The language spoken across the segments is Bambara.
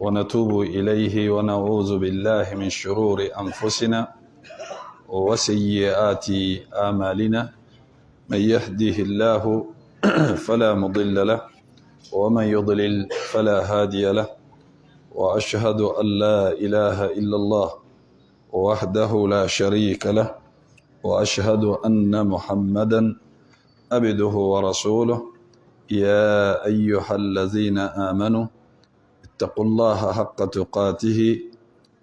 ونتوب إليه ونعوذ بالله من شرور أنفسنا وسيئات آمالنا. من يهده الله فلا مضل له ومن يضلل فلا هادي له، وأشهد أن لا إله إلا الله وحده لا شريك له، وأشهد أن محمدا عبده ورسوله. يا أيها الذين آمنوا اتقوا الله حق تقاته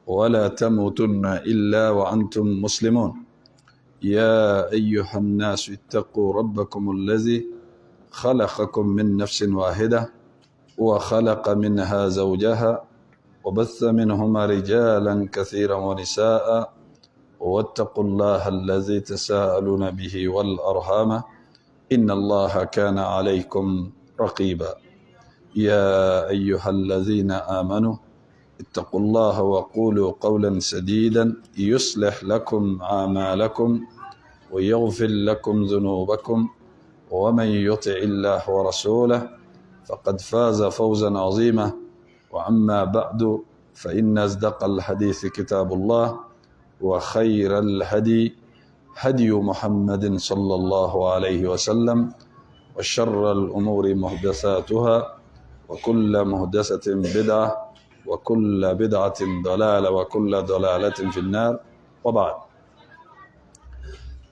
ولا تموتن إلا وأنتم مسلمون. يا أيها الناس اتقوا ربكم الذي خلقكم من نفس واحدة وخلق منها زوجها وبث منهما رجالا كثيرا ونساء، واتقوا الله الذي تساءلون به والأرحام إن الله كان عليكم رقيبا. يا أيها الذين آمنوا اتقوا الله وقولوا قولا سديدا يصلح لكم أعمالكم ويغفر لكم ذنوبكم، ومن يطع الله ورسوله فقد فاز فوزا عظيما. وأما بعد فإن أصدق الحديث كتاب الله، وخير الهدي هدي محمد صلى الله عليه وسلم، وشر الأمور محدثاتها، وكل محدثة بدعة، وكل بدعة ضلالة، وكل ضلالة في النار. وبعد،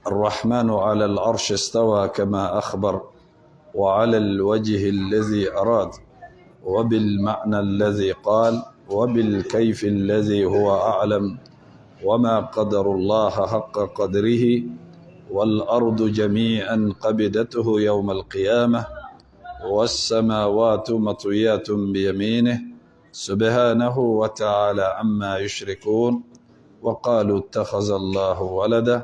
الرحمن على العرش استوى كما أخبر، وعلى الوجه الذي أراد، وبالمعنى الذي قال، وبالكيف الذي هو أعلم، وما قدر الله حق قدره، والأرض جميعا قبضته يوم القيامة، والسماوات مطويات بيمينه سبحانه وتعالى عما يشركون. وقالوا اتخذ الله ولدا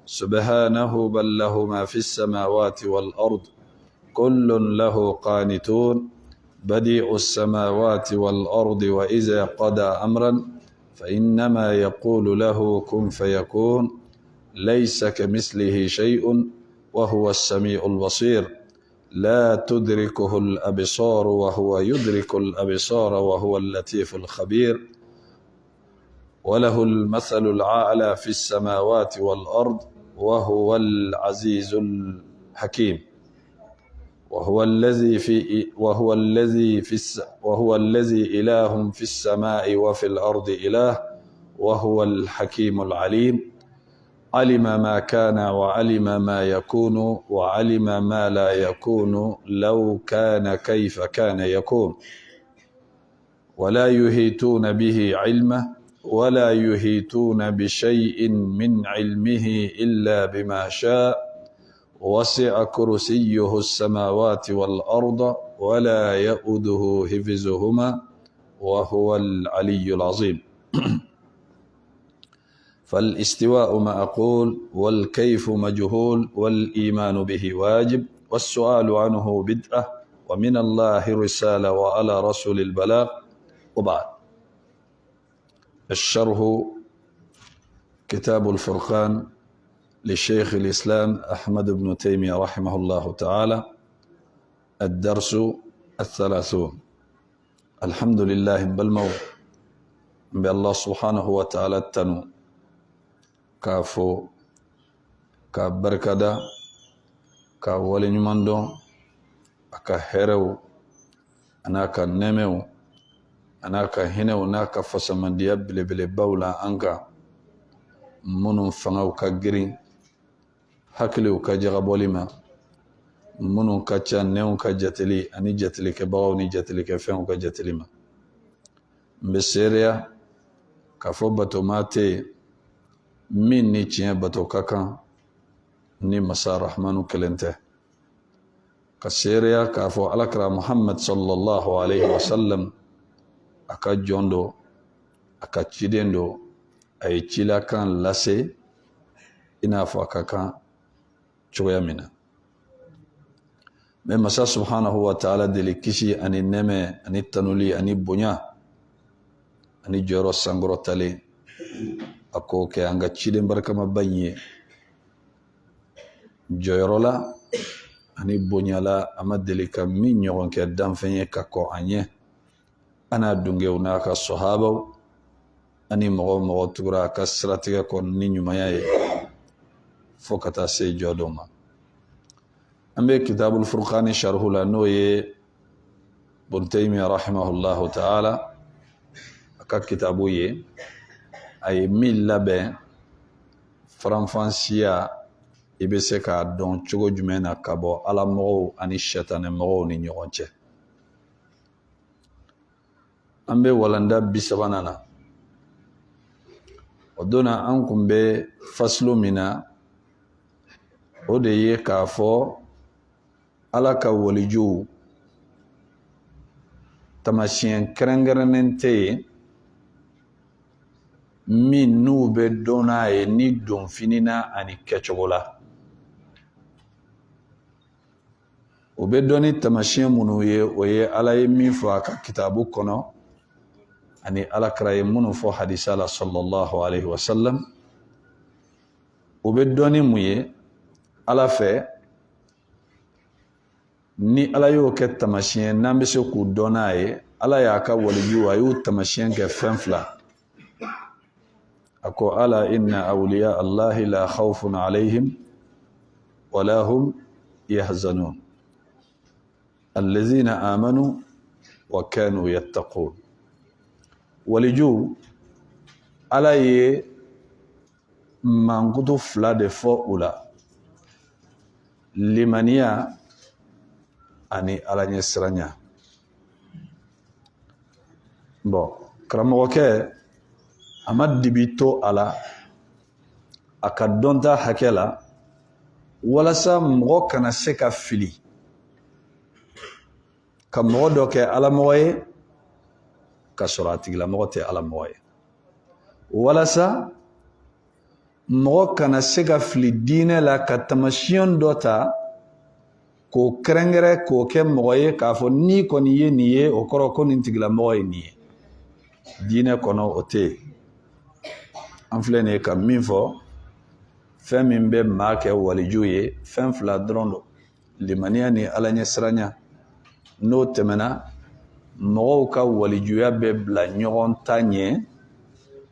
سبحانه، بل له ما في السماوات والأرض كل له قانتون. بديع السماوات والأرض وإذا قضى أمرا فإنما يقول له كن فيكون. ليس كمثله شيء وهو السميع البصير. لا تدركه الأبصار وهو يدرك الأبصار وهو اللطيف الخبير. وله المثل الأعلى في السماوات والأرض وهو العزيز الحكيم. وهو الذي إله في السماء وفي الأرض إله، وهو الحكيم العليم. علم ما كان وعلم ما يكون وعلم ما لا يكون، لو كان كيف كان يكون. ولا يحيطون به علمه، ولا يحيطون بشيء من علمه إلا بما شاء. وسع كرسيه السماوات والأرض ولا يؤوده حفظهما وهو العلي العظيم. فالاستواء معقول، والكيف مجهول، والإيمان به واجب، والسؤال عنه بدعة، ومن الله رسالة، وعلى رسول البلاغ. وبعد، الشرح كتاب الفرقان لشيخ الإسلام أحمد بن تيمية رحمه الله تعالى. الدرس 30. الحمد لله بالمو بالله سبحانه وتعالى التنو كافو كبركدا كولي نماندو أكا هيرو أنا كنمو أنا كهنو ناكا فسمن دياب بلي باولا أنكا منو فنو كجرين hakiliw ka jagabɔli ma, minnu ka ca nɛɛw ka jateli ani jatelikɛbagaw ni jatelikɛfɛnw ka jateli ma. N bɛ seereya k'a fɔ batomaa tɛ yen min ni tiɲɛ bato ka kan ni masa rahmanu kelen tɛ. Ka seereya k'a fɔ alakira Muhammad sallallahu alaihi wa sallam a ka jɔn do, a ka ciden do, a ye cilakan lase i n'a fɔ a ka kan cogoya min na. Mɛ masa subhanahu wa ta'ala deli kisi ani nɛmɛ ani tanuli ani bonya ani jɔyɔrɔ sankɔrɔtalen a k'o kɛ an ka ciden barikama in ye. Jɔyɔrɔ la ani bonya la a ma deli ka min ɲɔgɔn kɛ danfɛn ye ka kɔ an ɲɛ ana dungew n'a ka sahabaw ani mɔgɔ tugura ka siratigɛ kɔnɔ ni ɲumanya ye fo ka taa se jɔdon ma. An bɛ kitabul furqani sharhu la n'o ye Ibn Taymiyyah rahimahullahu ta'ala a ka kitabu ye. A ye min labɛn faranfasiya i bɛ se k'a dɔn cogo jumɛn na ka bɔ ala mɔgɔw ani sɛtanɛ mɔgɔw ni ɲɔgɔn cɛ. An bɛ walanda 30 na. O donna an kun bɛ faslu min na o de ye k'a fɔ ala ka walijuw tamasiyɛn kɛrɛnkɛrɛnnen tɛ yen min n'u bɛ dɔn n'a ye ni donfini na ani kɛcogo la. O bɛ dɔn ni tamasiyɛn minnu ye o ye ala ye min fɔ a ka kitabu kɔnɔ ani alakira ye minnu fɔ hadisa la sallallahu alaihi wasallam. O bɛ dɔn ni mun ye ala fɛ ni ala y'o kɛ tamasiyɛn n'an bɛ se k'u dɔn n'a ye. Ala y'a ka walijuw a y'u tamasiyɛn kɛ fɛn 2. A ko ala inna awliya allahi la khawfun alayhim wala hum yahzanun allazina amanu wa kanu yattaqun. Walijuw ala ye mankutu 2 de fɔ u la: limaniya ani ala ɲɛ siranya. Bon, karamɔgɔkɛ a ma dibi to a la a ka dɔnta hakɛ la walasa mɔgɔ kana se ka fili ka mɔgɔ dɔ kɛ alamɔgɔ ye ka sɔrɔ a tigilamɔgɔ tɛ alamɔgɔ ye, walasa mɔgɔ kana se ka fili diinɛ la ka tamasiyɛn dɔ ta k'o kɛrɛnkɛrɛn k'o kɛ mɔgɔ ye k'a fɔ ni kɔni ye nin ye o kɔrɔ ko nin tigilamɔgɔ ye nin ye. Diinɛ kɔnɔ o tɛ yen. An filɛ nin ye ka min fɔ fɛn min bɛ maa kɛ waliju ye fɛn 2 dɔrɔn don: limaniya ni ala ɲɛ siranya. N'o tɛmɛna mɔgɔw ka walijuya bɛ bila ɲɔgɔn ta ɲɛ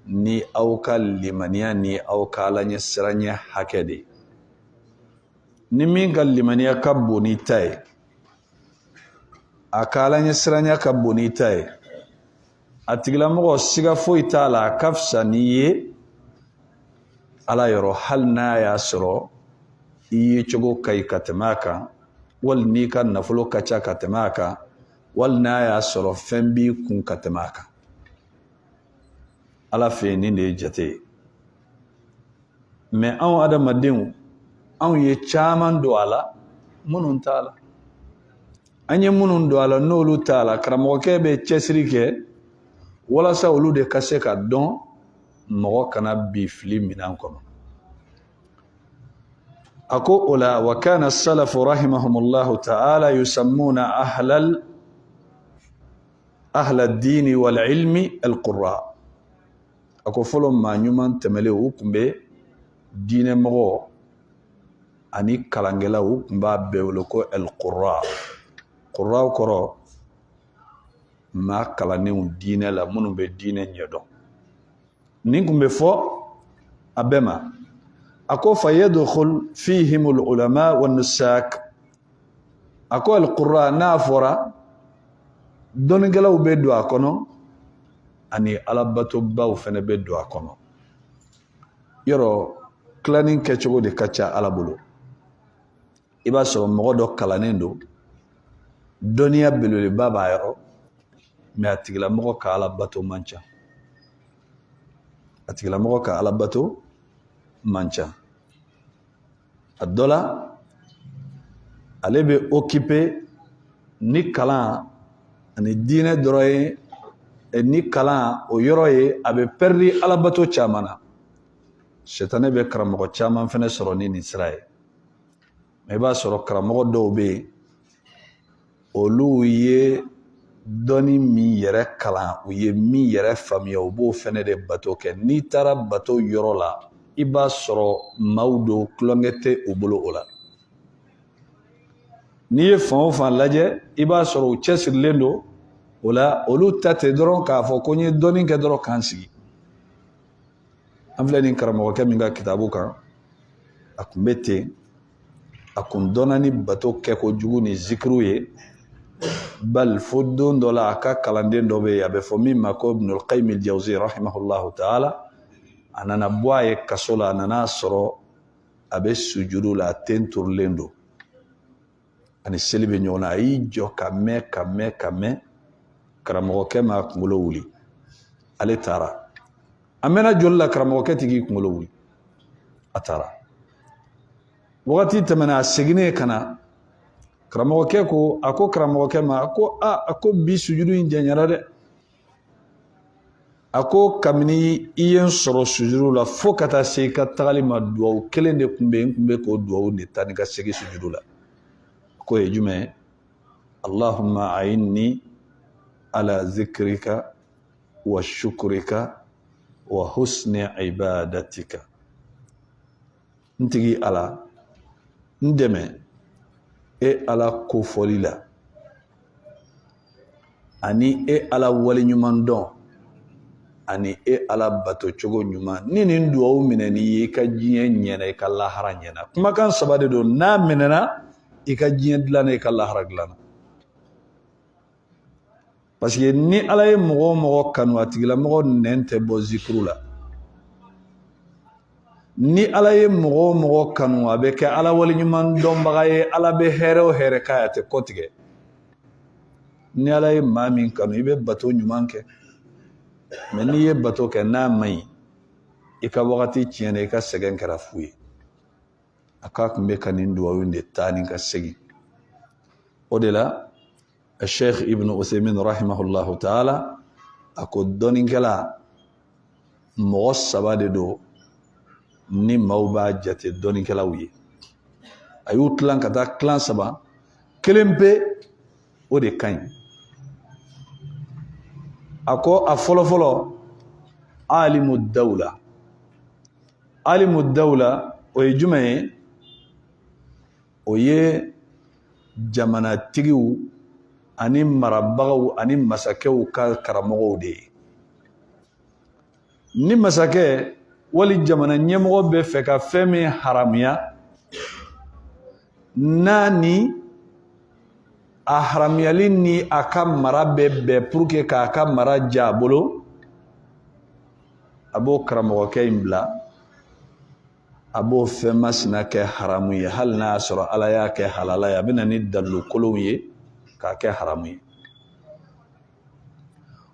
ni aw ka limaniya ni aw ka ala ɲɛ siranya hakɛ de. Ni min ka limaniya ka bon ni ta ye a ka ala ɲɛ siranya ka bon ni ta ye, a tigilamɔgɔ siga foyi t'a la a ka fisa n'i ye ala yɔrɔ hali n'a y'a sɔrɔ i ye cogo ka ɲi ka tɛmɛ a kan, wali n'i ka nafolo ka ca ka tɛmɛ a kan, wali n'a y'a sɔrɔ fɛn b'i kun ka tɛmɛ a kan. Ala fɛ yen nin de ye jate ye. Mais anw adamadenw anw ye caman don a la minnu t'a la. An ye minnu don a la n'olu t'a la, karamɔgɔkɛ bɛ cɛsiri kɛ walasa olu de ka se ka dɔn mɔgɔ kana bi fili minan kɔnɔ. A ko o la wa kana salafu rahimahumullahu ta'ala yusammuna ahla dini wal ilmi al-qurra. A ko fɔlɔ maa ɲuman tɛmɛlen u tun bɛ diinɛ mɔgɔ ani kalankɛlaw u tun b'a bɛɛ wele ko al-qurra. Qurraw kɔrɔ maa kalannenw diinɛ la minnu bɛ diinɛ ɲɛdɔn. Nin tun bɛ fɔ a bɛɛ ma. A ko fa yadkhul fihim al-ulama wan-nusak. A ko al-qurra n'a fɔra dɔnnikɛlaw bɛ don a kɔnɔ ani alabatobaw fana bɛ don a kɔnɔ. Yɔrɔ tilanin kɛcogo de ka ca Ala bolo. I b'a sɔrɔ mɔgɔ dɔ kalannen don dɔnniya belebeleba b'a yɔrɔ mais a tigilamɔgɔ ka alabato man ca. A tigilamɔgɔ ka alabato man ca. A dɔ la ale bɛ occupé ni kalan ani diinɛ dɔrɔn ye, ni kalan o yɔrɔ ye a bɛ perdre alabato caman na. Sɛtanɛ bɛ karamɔgɔ caman fana sɔrɔ ni nin sira ye. Mais i b'a sɔrɔ karamɔgɔ dɔw bɛ yen olu ye dɔnni min yɛrɛ kalan, u ye min yɛrɛ faamuya, u b'o fana de bato kɛ. N'i taara bato yɔrɔ la i b'a sɔrɔ maaw do tulonkɛ tɛ u bolo o la. N'i ye fan o fan lajɛ i b'a sɔrɔ u cɛsirilen don o la olu ta tɛ dɔrɔn k'a fɔ ko n ye dɔɔni kɛ dɔrɔn k'an sigi an filɛ nin karamɔgɔkɛ min ka kitabu kan a kun bɛ ten a kun dɔnna ni bato kɛ kojugu ni zikiriw ye bal fo don dɔ la a ka kalanden dɔ bɛ yen a bɛ fɔ min ma ko Ibnul Qayyim al-Jawzi rahimahullahu ta'ala a nana bɔ a ye kaso la a nana sɔrɔ a bɛ sujudu la a ten turulen don ani seli bɛ ɲɔgɔn na a y'i jɔ ka mɛn karamɔgɔkɛ ma kunkolo wuli ale taara a mɛnna joli la karamɔgɔkɛ tigi kunkolo wuli a taara wagati tɛmɛna a seginnen ka na karamɔgɔkɛ ko a ko karamɔgɔkɛ ma a ko bi sujudu in janyara dɛ a ko kabini i ye n sɔrɔ sujudu la fo ka taa se i ka tagali ma duwawu kelen de tun bɛ n tun bɛ k'o duwawu de ta ni ka segin sujudu la ko ye jumɛn ye Allahumma a'inni ala zikrika wa shukrika wa husni ibadatika n tigi Ala n dɛmɛ e Ala kofɔli la ani e Ala waleɲuman dɔn ani e Ala bato cogo ɲuman ni nin duwawu minɛn'i ye i ka diɲɛ ɲɛna i ka lahara ɲɛna kumakan saba de don n'a minɛna i ka diɲɛ dilanna i ka lahara dilanna parce que ni Ala ye mɔgɔ o mɔgɔ kanu a tigilamɔgɔ nɛn tɛ bɔ zikuru la ni Ala ye mɔgɔ o mɔgɔ kanu a bɛ kɛ Ala waleɲuman dɔnbaga ye Ala bɛ hɛrɛ o hɛrɛ k'a ye a tɛ kɔtigɛ ni Ala ye maa min kanu i bɛ bato ɲuman kɛ mais n'i ye bato kɛ n'a ma ɲi i ka wagati tiɲɛna i ka sɛgɛn kɛra fu ye a k'a tun bɛ ka nin duwawu de taa ni ka segin o de la Sheikh Ibn Uthaymin rahimahullahu ta'ala a ko dɔnnikɛla mɔgɔ saba de don ni maaw b'a jate dɔnnikɛlaw ye a y'u tilan ka taa tilan saba kelen pe o de ka ɲi a ko a fɔlɔfɔlɔ alimu dawla o ye jumɛn ye o ye jamanatigiw ani marabagaw ani masakɛw ka karamɔgɔw de ye ni masakɛ wali jamana ɲɛmɔgɔ bɛ fɛ ka fɛn min haramuya n'a ni a haramuyali ni a ka mara bɛ bɛn pour que k'a ka mara ja a bolo a b'o karamɔgɔkɛ in bila a b'o fɛn masina kɛ haramu ye hali n'a y'a sɔrɔ Ala y'a kɛ halala ye a bɛ na ni dalilu kolonw ye k'a kɛ haramu ye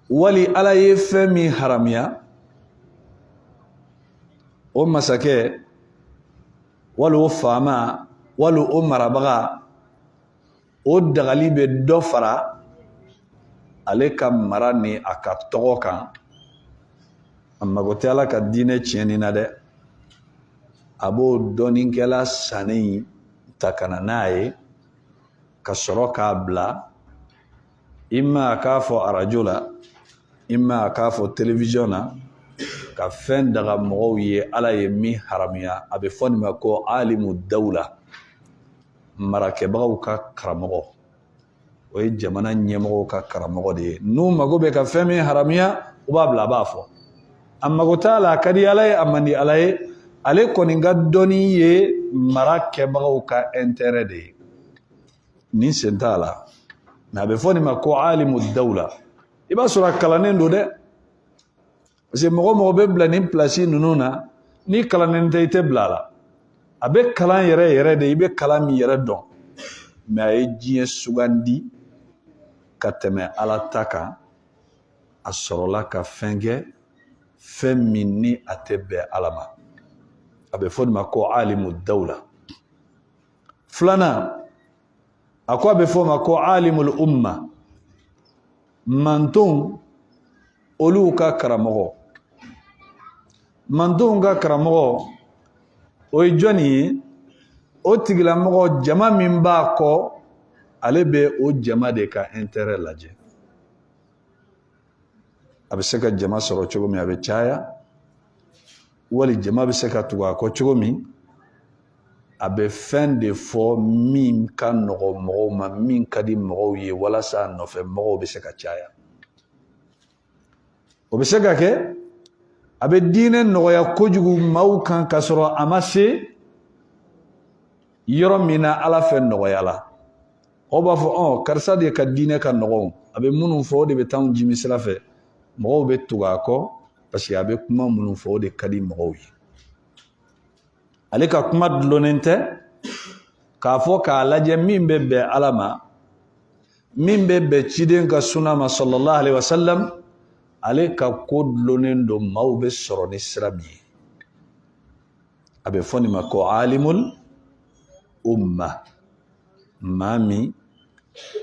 wali Ala ye fɛn min haramuya o masakɛ wali o faama wali o marabaga o dagali bɛ dɔ fara ale ka mara ni a ka tɔgɔ kan a mago tɛ Ala ka diinɛ tiɲɛni na dɛ a b'o dɔnnikɛla sannen ta ka na n'a ye ka sɔrɔ k'a bila ima a k'a fɔ arajo la ima a k'a fɔ télévision na ka fɛn daga mɔgɔw ye Ala ye min haramuya a bɛ fɔ nin ma ko alimu dawla marakɛbagaw ka karamɔgɔ o ye jamana ɲɛmɔgɔw ka karamɔgɔ de ye n'u mago bɛ ka fɛn min haramuya u b'a bila a b'a fɔ a mago t'a la a ka di Ala ye a man di Ala ye ale kɔni ka dɔnni ye mara kɛbagaw ka intérêt de ye nin sen t'a la mais a bɛ fɔ nin ma ko alimu dawla i b'a sɔrɔ a kalannen don dɛ parce que mɔgɔ mɔgɔ bɛ bila nin place ninnu na ni kalannen tɛ i tɛ bila a la a bɛ kalan yɛrɛ yɛrɛ de i bɛ kalan min yɛrɛ dɔn mais a ye diɲɛ sugandi ka tɛmɛ Ala ta kan a sɔrɔla ka fɛn kɛ fɛn min ni a tɛ bɛn Ala ma a bɛ fɔ nin ma ko alimu dawla filanan a ko a bɛ fɔ o ma ko alimul umma mantonw olu ka karamɔgɔ mantonw ka karamɔgɔ o ye jɔnni ye o tigilamɔgɔ jama min b'a kɔ ale bɛ o jama de ka intérêt lajɛ a bɛ se ka jama sɔrɔ cogo min a bɛ caya wali jama bɛ se ka tugu a kɔ cogo min a bɛ fɛn de fɔ min ka nɔgɔ mɔgɔw ma min ka di mɔgɔw ye walasa a nɔfɛ mɔgɔw bɛ se ka caya o bɛ se ka kɛ a bɛ diinɛ nɔgɔya kojugu maaw kan ka sɔrɔ a ma se yɔrɔ min na Ala fɛ nɔgɔya la. O b'a fɔ karisa de ka diinɛ ka nɔgɔ, a bɛ minnu fɔ o de bɛ taa anw jimi sira fɛ. Mɔgɔw bɛ tugu a kɔ parce que a bɛ kuma minnu fɔ o de ka di mɔgɔw ye. Ale ka kuma dulonnen tɛ k'a fɔ k'a lajɛ min bɛ bɛn Ala ma, min bɛ bɛn ciden ka sunna ma sallallahu alaihi wasallam. Ale ka ko dulonnen don maaw bɛ sɔrɔ ni sira min ye. A bɛ fɔ nin ma ko alimul umma, maa min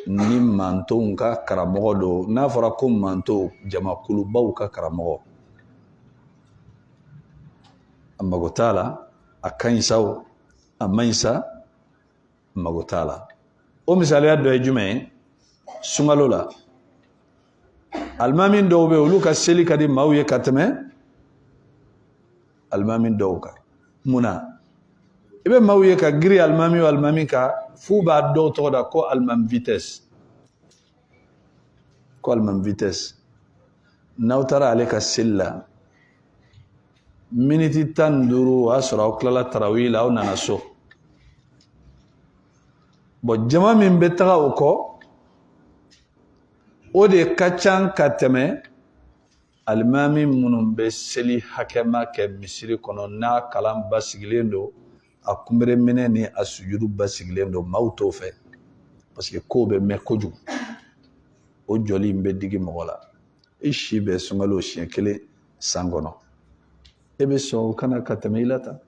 ni mantonw ka karamɔgɔ don. N'a fɔra ko manto, jamakulubaw ka karamɔgɔ. A mago t'a la, a ka ɲi sa o, a man ɲi sa, a mago t'a la. O misaliya dɔ ye jumɛn ye? Sunkalo la. Alimami dɔw bɛ olu ka seli ka di maaw ye ka tɛmɛ alimami dɔw kan. Munna? I bɛ maaw ye ka giri alimami o alimami kan f'u b'a dɔw tɔgɔ da ko alimami vitesse. Ko alimami vitesse. N'aw taara ale ka seli la, miniti 15 o y'a sɔrɔ aw tilala tarawih la, aw nana so. Jama min bɛ taga o kɔ, o de ka ca ka tɛmɛ alimami minnu bɛ seli hakɛma kɛ misiri kɔnɔ n'a kalan basigilen don, a kunbereminɛ ni a sujudu basigilen don, maaw t'o fɛ parce que kow bɛ mɛn kojugu. O jɔli in bɛ digi mɔgɔ la. I si bɛ sunkalo siɲɛ 1 san kɔnɔ, e bɛ sɔn o kana ka tɛmɛ i la tan.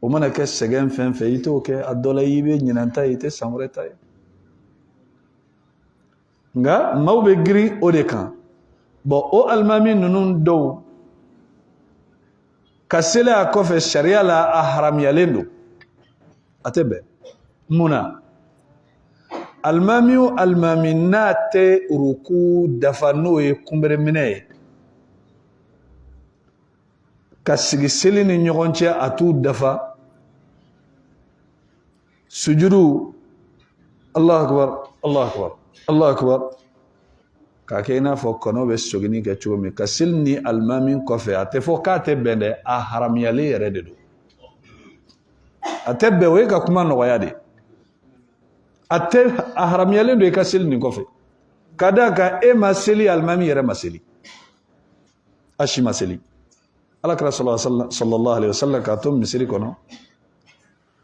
O mana kɛ sɛgɛn fɛn fɛn, i t'o kɛ. A dɔ la i bɛ ɲinɛn ta ye, i tɛ san wɛrɛ ta ye. Nka maaw bɛ girin o de kan. O alimami ninnu dɔw ka seli a kɔfɛ sariya la a haramuyalen don. A tɛ bɛn. Munna? Alimami o alimami n'a tɛ ruku dafa n'o ye kunbereminɛ ye, ka sigi seli ni ɲɔgɔn cɛ a t'u dafa, sujudu Allahu akbar, Allahu akbar, Allahu akbar, k'a kɛ i n'a fɔ kɔnɔ bɛ sogini kɛ cogo min, ka seli ni alimami kɔfɛ a tɛ fɔ k'a tɛ bɛn dɛ, a haramuyalen yɛrɛ de don. A tɛ bɛn, o ye ka kuma nɔgɔya de. A haramuyalen don i ka seli nin kɔfɛ. Ka d'a kan e ma seli, alimami yɛrɛ ma seli. A si ma seli. Alakira sallallahu alaihi wasallam k'a to misiri kɔnɔ,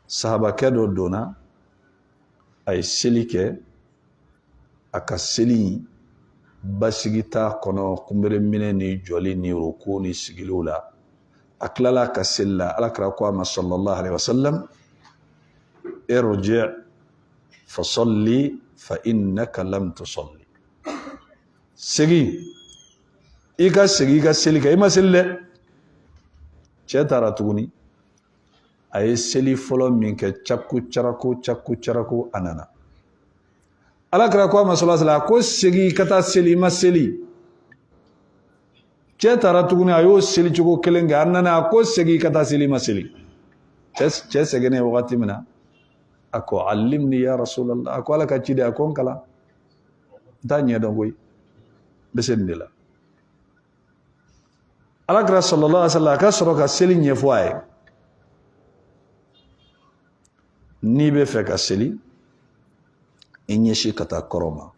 sahabakɛ dɔ donna, a ye seli kɛ, a ka seli basigi t'a kɔnɔ, kunbereminɛ ni jɔli ni ruku ni sigiliw la. A tilala ka seli la, Alakira ko a ma sallallahu alaihi wasallam, irji' fasalli fa innaka lam tusalli. Segi, i ka segi i ka seli kɛ, i ma seli dɛ. Cɛ taara tuguni, a ye seli fɔlɔ min kɛ caku caraku a nana. Alakira ko a ma sallallahu alaihi wasallam, ko segi ka taa seli, i ma seli. Cɛ taara tuguni, a y'o seli cogo kelen kɛ, a nana, a ko segi ka taa seli, i ma seli. Cɛ sɛgɛnnen wagati min na, a ko alimni ya Rasulallah, a ko Ala ka ciden, a ko n kalan, n t'a ɲɛ dɔn koyi, n bɛ se nin de la. Alakira sallallahu alaihi wasallam a ka sɔrɔ ka seli ɲɛfɔ a ye. N'i bɛ fɛ ka seli, i ɲɛsin ka taa kɔrɔ ma.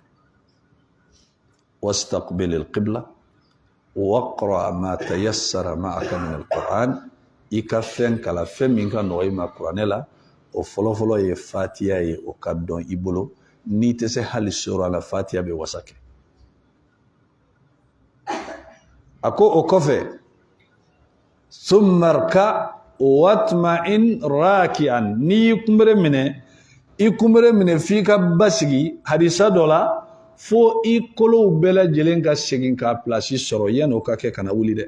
wastaqbil al-qibla waqra ma tayassara ma'aka min al-Qur'an. I ka fɛn kala, fɛn min ka nɔgɔ i ma kuranɛ la, o fɔlɔfɔlɔ ye Fatiha ye, o ka dɔn i bolo. N'i tɛ se hali sura la, Fatiha bɛ wasa kɛ. A ko o kɔfɛ, summa rka' watma'in raki'an. N'i y'i kunbere minɛ, i kunbere minɛ f'i ka basigi hadisa dɔ la, fo i kolow bɛɛ lajɛlen ka segin ka place sɔrɔ yan'o ka kɛ kana wuli dɛ.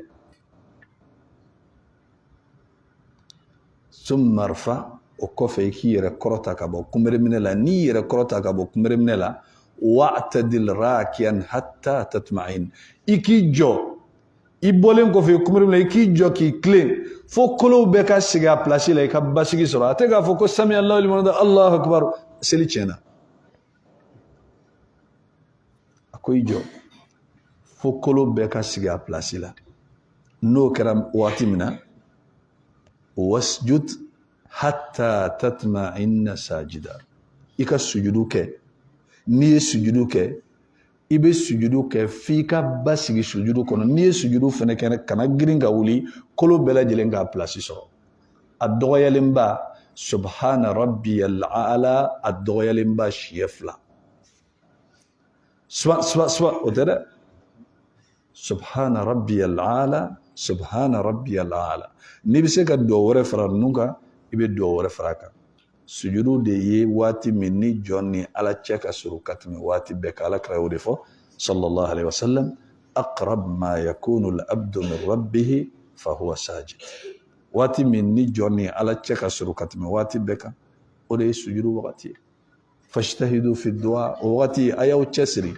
Summa rfa', o kɔfɛ i k'i yɛrɛ kɔrɔta ka bɔ kunbere minɛ la. N'i yɛrɛ kɔrɔta ka bɔ kunbere minɛ la, wa'tadil raki'an hatta tatma'in. I k'i jɔ, i bɔlen kɔfɛ kunbere minɛ, i k'i jɔ k'i tilen fo kolow bɛɛ ka sigi a place la, i ka basigi sɔrɔ. A tɛ k'a fɔ ko sami Allahu liman hamida, Allahu akbar, seli tiɲɛna. A ko i jɔ fo kolo bɛɛ ka sigi a place la n'o kɛra waati min na wasjud hatta tatma'inna sajida i ka sujudu kɛ n'i ye sujudu kɛ i bɛ sujudu kɛ f'i ka basigi sujudu kɔnɔ n'i ye sujudu fɛnɛ kɛ kana girin ka wuli kolo bɛɛ lajɛlen k'a place sɔrɔ a dɔgɔyalenba subhana rabbiyal a'la a dɔgɔyalenba siɲɛ 2 o tɛ dɛ subhana rabbiyal a'la subhana rabbiyal a'la n'i bɛ se ka dugawu wɛrɛ fara ninnu kan i bɛ dugawu wɛrɛ fara kan sujudu de ye waati min ni jɔn ni ala cɛ ka surun ka tɛmɛ waati bɛɛ kan alakira y'o de fɔ sallallahu alaihi wasallam aqrab ma yakunu al-abdu min rabbih fa huwa sajid waati min ni jɔn ni ala cɛ ka surun ka tɛmɛ waati bɛɛ kan o de ye sujudu wagati ye fajtahidu fi du'a o wagati a y'aw cɛsiri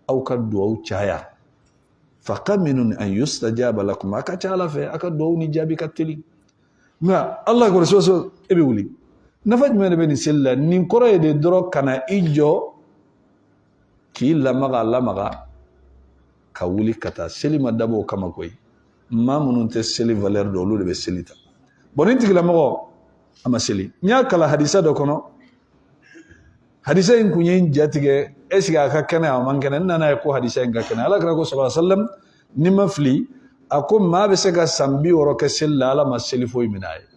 aw ka dugawu caya faqaminun an yustajaba lakum a ka ca ala fɛ a ka dugawu ni jaabi ka teli nka allah ko so e bɛ wuli nafa jumɛn de bɛ nin seli la nin kɔrɔ ye de dɔrɔn ka na i jɔ k'i lamaga ka wuli ka taa seli ma dabɔ o kama koyi maa minnu tɛ seli valeur dɔn olu de bɛ seli ta bon nin tigilamɔgɔ a ma seli n y'a kala hadisa dɔ kɔnɔ hadisa in kun ye n jatigɛ est ce que a ka kɛnɛ a man kɛnɛ n nana ye ko hadisa in ka kɛnɛ alakira ko sallallahu alaihi wasallam ni ma fili a ko maa bɛ se ka san 60 kɛ seli la ala ma seli foyi minɛ a ye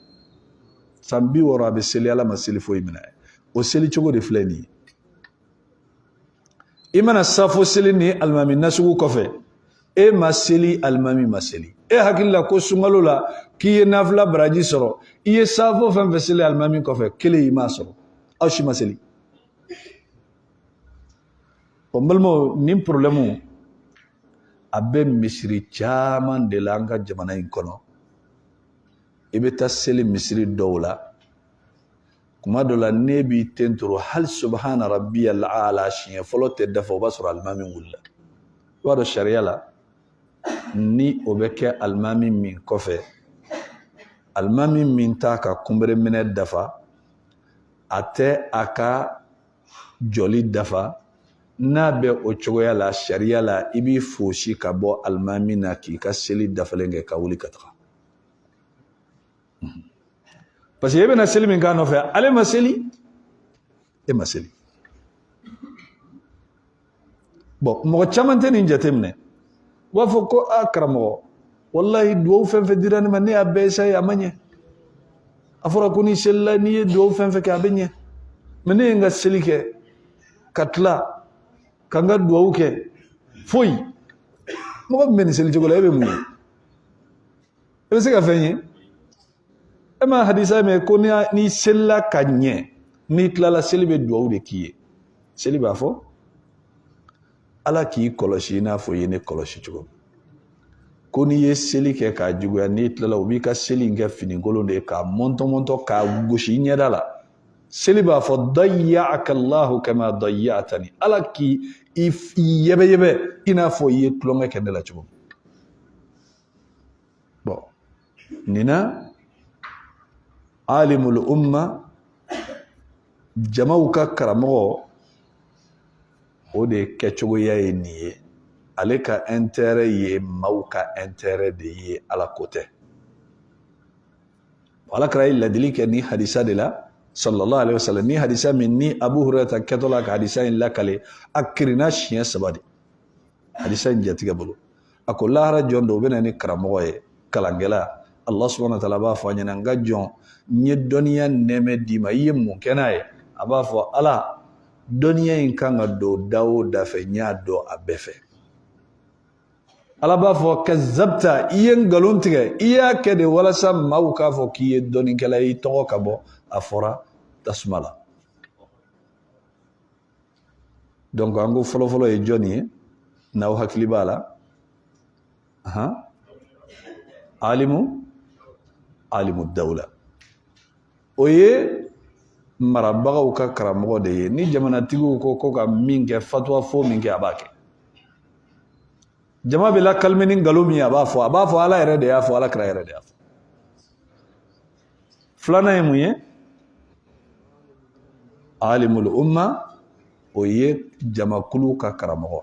san 60 a bɛ seli ala ma seli foyi minɛ a ye o seli cogo de filɛ nin ye i mana safo seli ni alimami nasugu kɔfɛ e ma seli alimami ma seli e hakili la ko sunkalo la k'i ye nafila baraji sɔrɔ i ye safo fɛn fɛn seli alimami kɔfɛ kelen i m'a sɔrɔ aw si ma seli o n balimaw nin problème a bɛ misiri caman de la an ka jamana in kɔnɔ i bɛ taa seli misiri dɔw la kuma dɔ la ne b'i tentoro hali subhana rabbiyal a'la siɲɛ fɔlɔ tɛ dafa o b'a sɔrɔ alimami wulila i b'a dɔn sariya la ni o bɛ kɛ alimami min kɔfɛ alimami min t'a ka kunbere minɛ dafa a tɛ a ka jɔli dafa n'a bɛ o cogoya la sariya la i b'i fosi ka bɔ alimami na k'i ka seli dafalen kɛ ka wuli ka taga parce que e bɛna seli min k'a nɔfɛ ale ma seli e ma seli bon mɔgɔ caman tɛ nin jate minɛ u b'a fɔ ko a karamɔgɔ wallahi duwawu fɛn fɛn dira ne ma ne y'a bɛɛ essaye a ma ɲɛ a fɔra ko ni selila n'i ye duwawu fɛn fɛn kɛ a bɛ ɲɛ mais ne ye n ka seli kɛ ka tila ka n ka duwawu kɛ foyi mɔgɔ min bɛ nin seli cogo la e bɛ mun ye e bɛ se ka fɛn ye e ma hadisa mɛn ko ni selila ka ɲɛ n'i tilala seli bɛ duwawu de k'i ye seli b'a fɔ ala k'i kɔlɔsi i n'a fɔ i ye ne kɔlɔsi cogo min ko n'i ye seli kɛ k'a juguya n'i tilala u b'i ka seli in kɛ finikolon de ye k'a mɔntɔn k'a gosi i ɲɛda la seli b'a fɔ dayya'aka Allahu kama dayya'tani ala k'i yɛbɛyɛbɛ i n'a fɔ i ye tulonkɛ kɛ ne la cogo min bon nin na alimul umma jamaw ka karamɔgɔ o de kɛcogoya ye nin ye ale ka intérêt ye maaw ka intérêt de ye ala ko tɛ alakira ye ladili kɛ ni hadisa de la sallallahu alaihi wasallam ni hadisa min ni Abu Hurairah kɛtɔ la ka hadisa in lakale a kirina siɲɛ 3 de hadisa in jatigɛ bolo a ko lahara jɔn dɔ u bɛna ni karamɔgɔ ye kalankɛla Allah subhanahu wa ta'ala b'a fɔ a ɲɛna n ka jɔn n ye dɔnniya nɛmɛ d'i ma i ye mun kɛ n'a ye a b'a fɔ ala dɔnniya in kan ka don da o da fɛ n y'a dɔn a bɛɛ fɛ ala b'a fɔ kazzabta i ye nkalon tigɛ i y'a kɛ de walasa maaw k'a fɔ k'i ye dɔnnikɛla i tɔgɔ ka bɔ a fɔra tasuma la donc an ko fɔlɔfɔlɔ ye jɔn ye n'aw hakili b'a la alimu dawla o ye marabagaw ka karamɔgɔ de ye ni jamanatigiw ko ka min kɛ fatwa fo min kɛ a b'a kɛ jama bɛ lakalimi ni nkalon min a b'a fɔ ala yɛrɛ de y'a fɔ ala kira yɛrɛ de y'a fɔ filanan ye mun ye alimul umma o ye jamakulu ka karamɔgɔ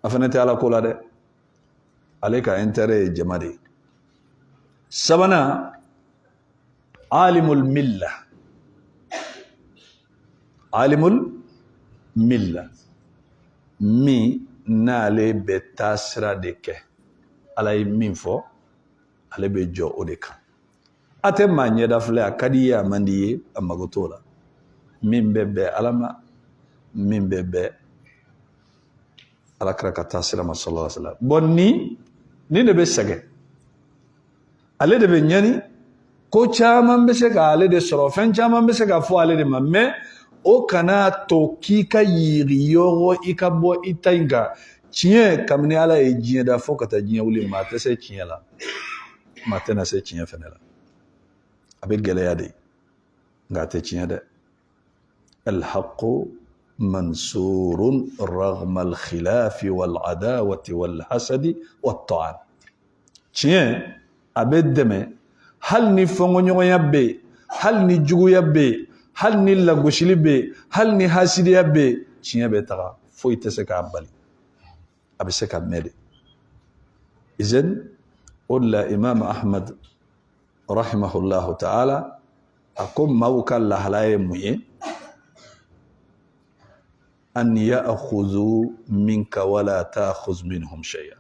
afana ta ala ko la de ale ka intérêt jama de sabana alimul milla mi n'ale bɛ taa sira de kɛ ala ye min fɔ ale bɛ jɔ o de kan a tɛ maa ɲɛda filɛ a ka di ye a man di ye a mago t'o la min bɛ bɛn ala ma min bɛ bɛn alakira ka taa sira ma sallallahu alaihi wasallam bon ni de bɛ sɛgɛn ale de bɛ ɲani ko caman bɛ se ka ale de sɔrɔ fɛn caman bɛ se ka fɔ ale de ma mais o kana to k'i ka yiri yɔrɔ i ka bɔ i ta in kan tiɲɛ kabini ala ye diɲɛ da fo ka taa diɲɛ wuli maa tɛ se tiɲɛ la maa tɛna se tiɲɛ fɛnɛ la a bɛ gɛlɛya de nka a tɛ tiɲɛ dɛ alhaqu mansurun ragma alkhilafi waladawati walhasadi wattaan tiɲɛ a bɛ dɛmɛ hali ni fɔnkɔɲɔgɔnya bɛ yen hali ni juguya bɛ yen hali ni lagosili bɛ yen hali ni hasidiya bɛ yen tiɲɛ bɛ taga foyi tɛ se k'a bali a bɛ se ka mɛn de izan o de la imam ahmad rahimahullahu ta'ala a ko maaw ka lahala ye mun ye an ya'khudhu minka wala ta'khudh minhum shay'a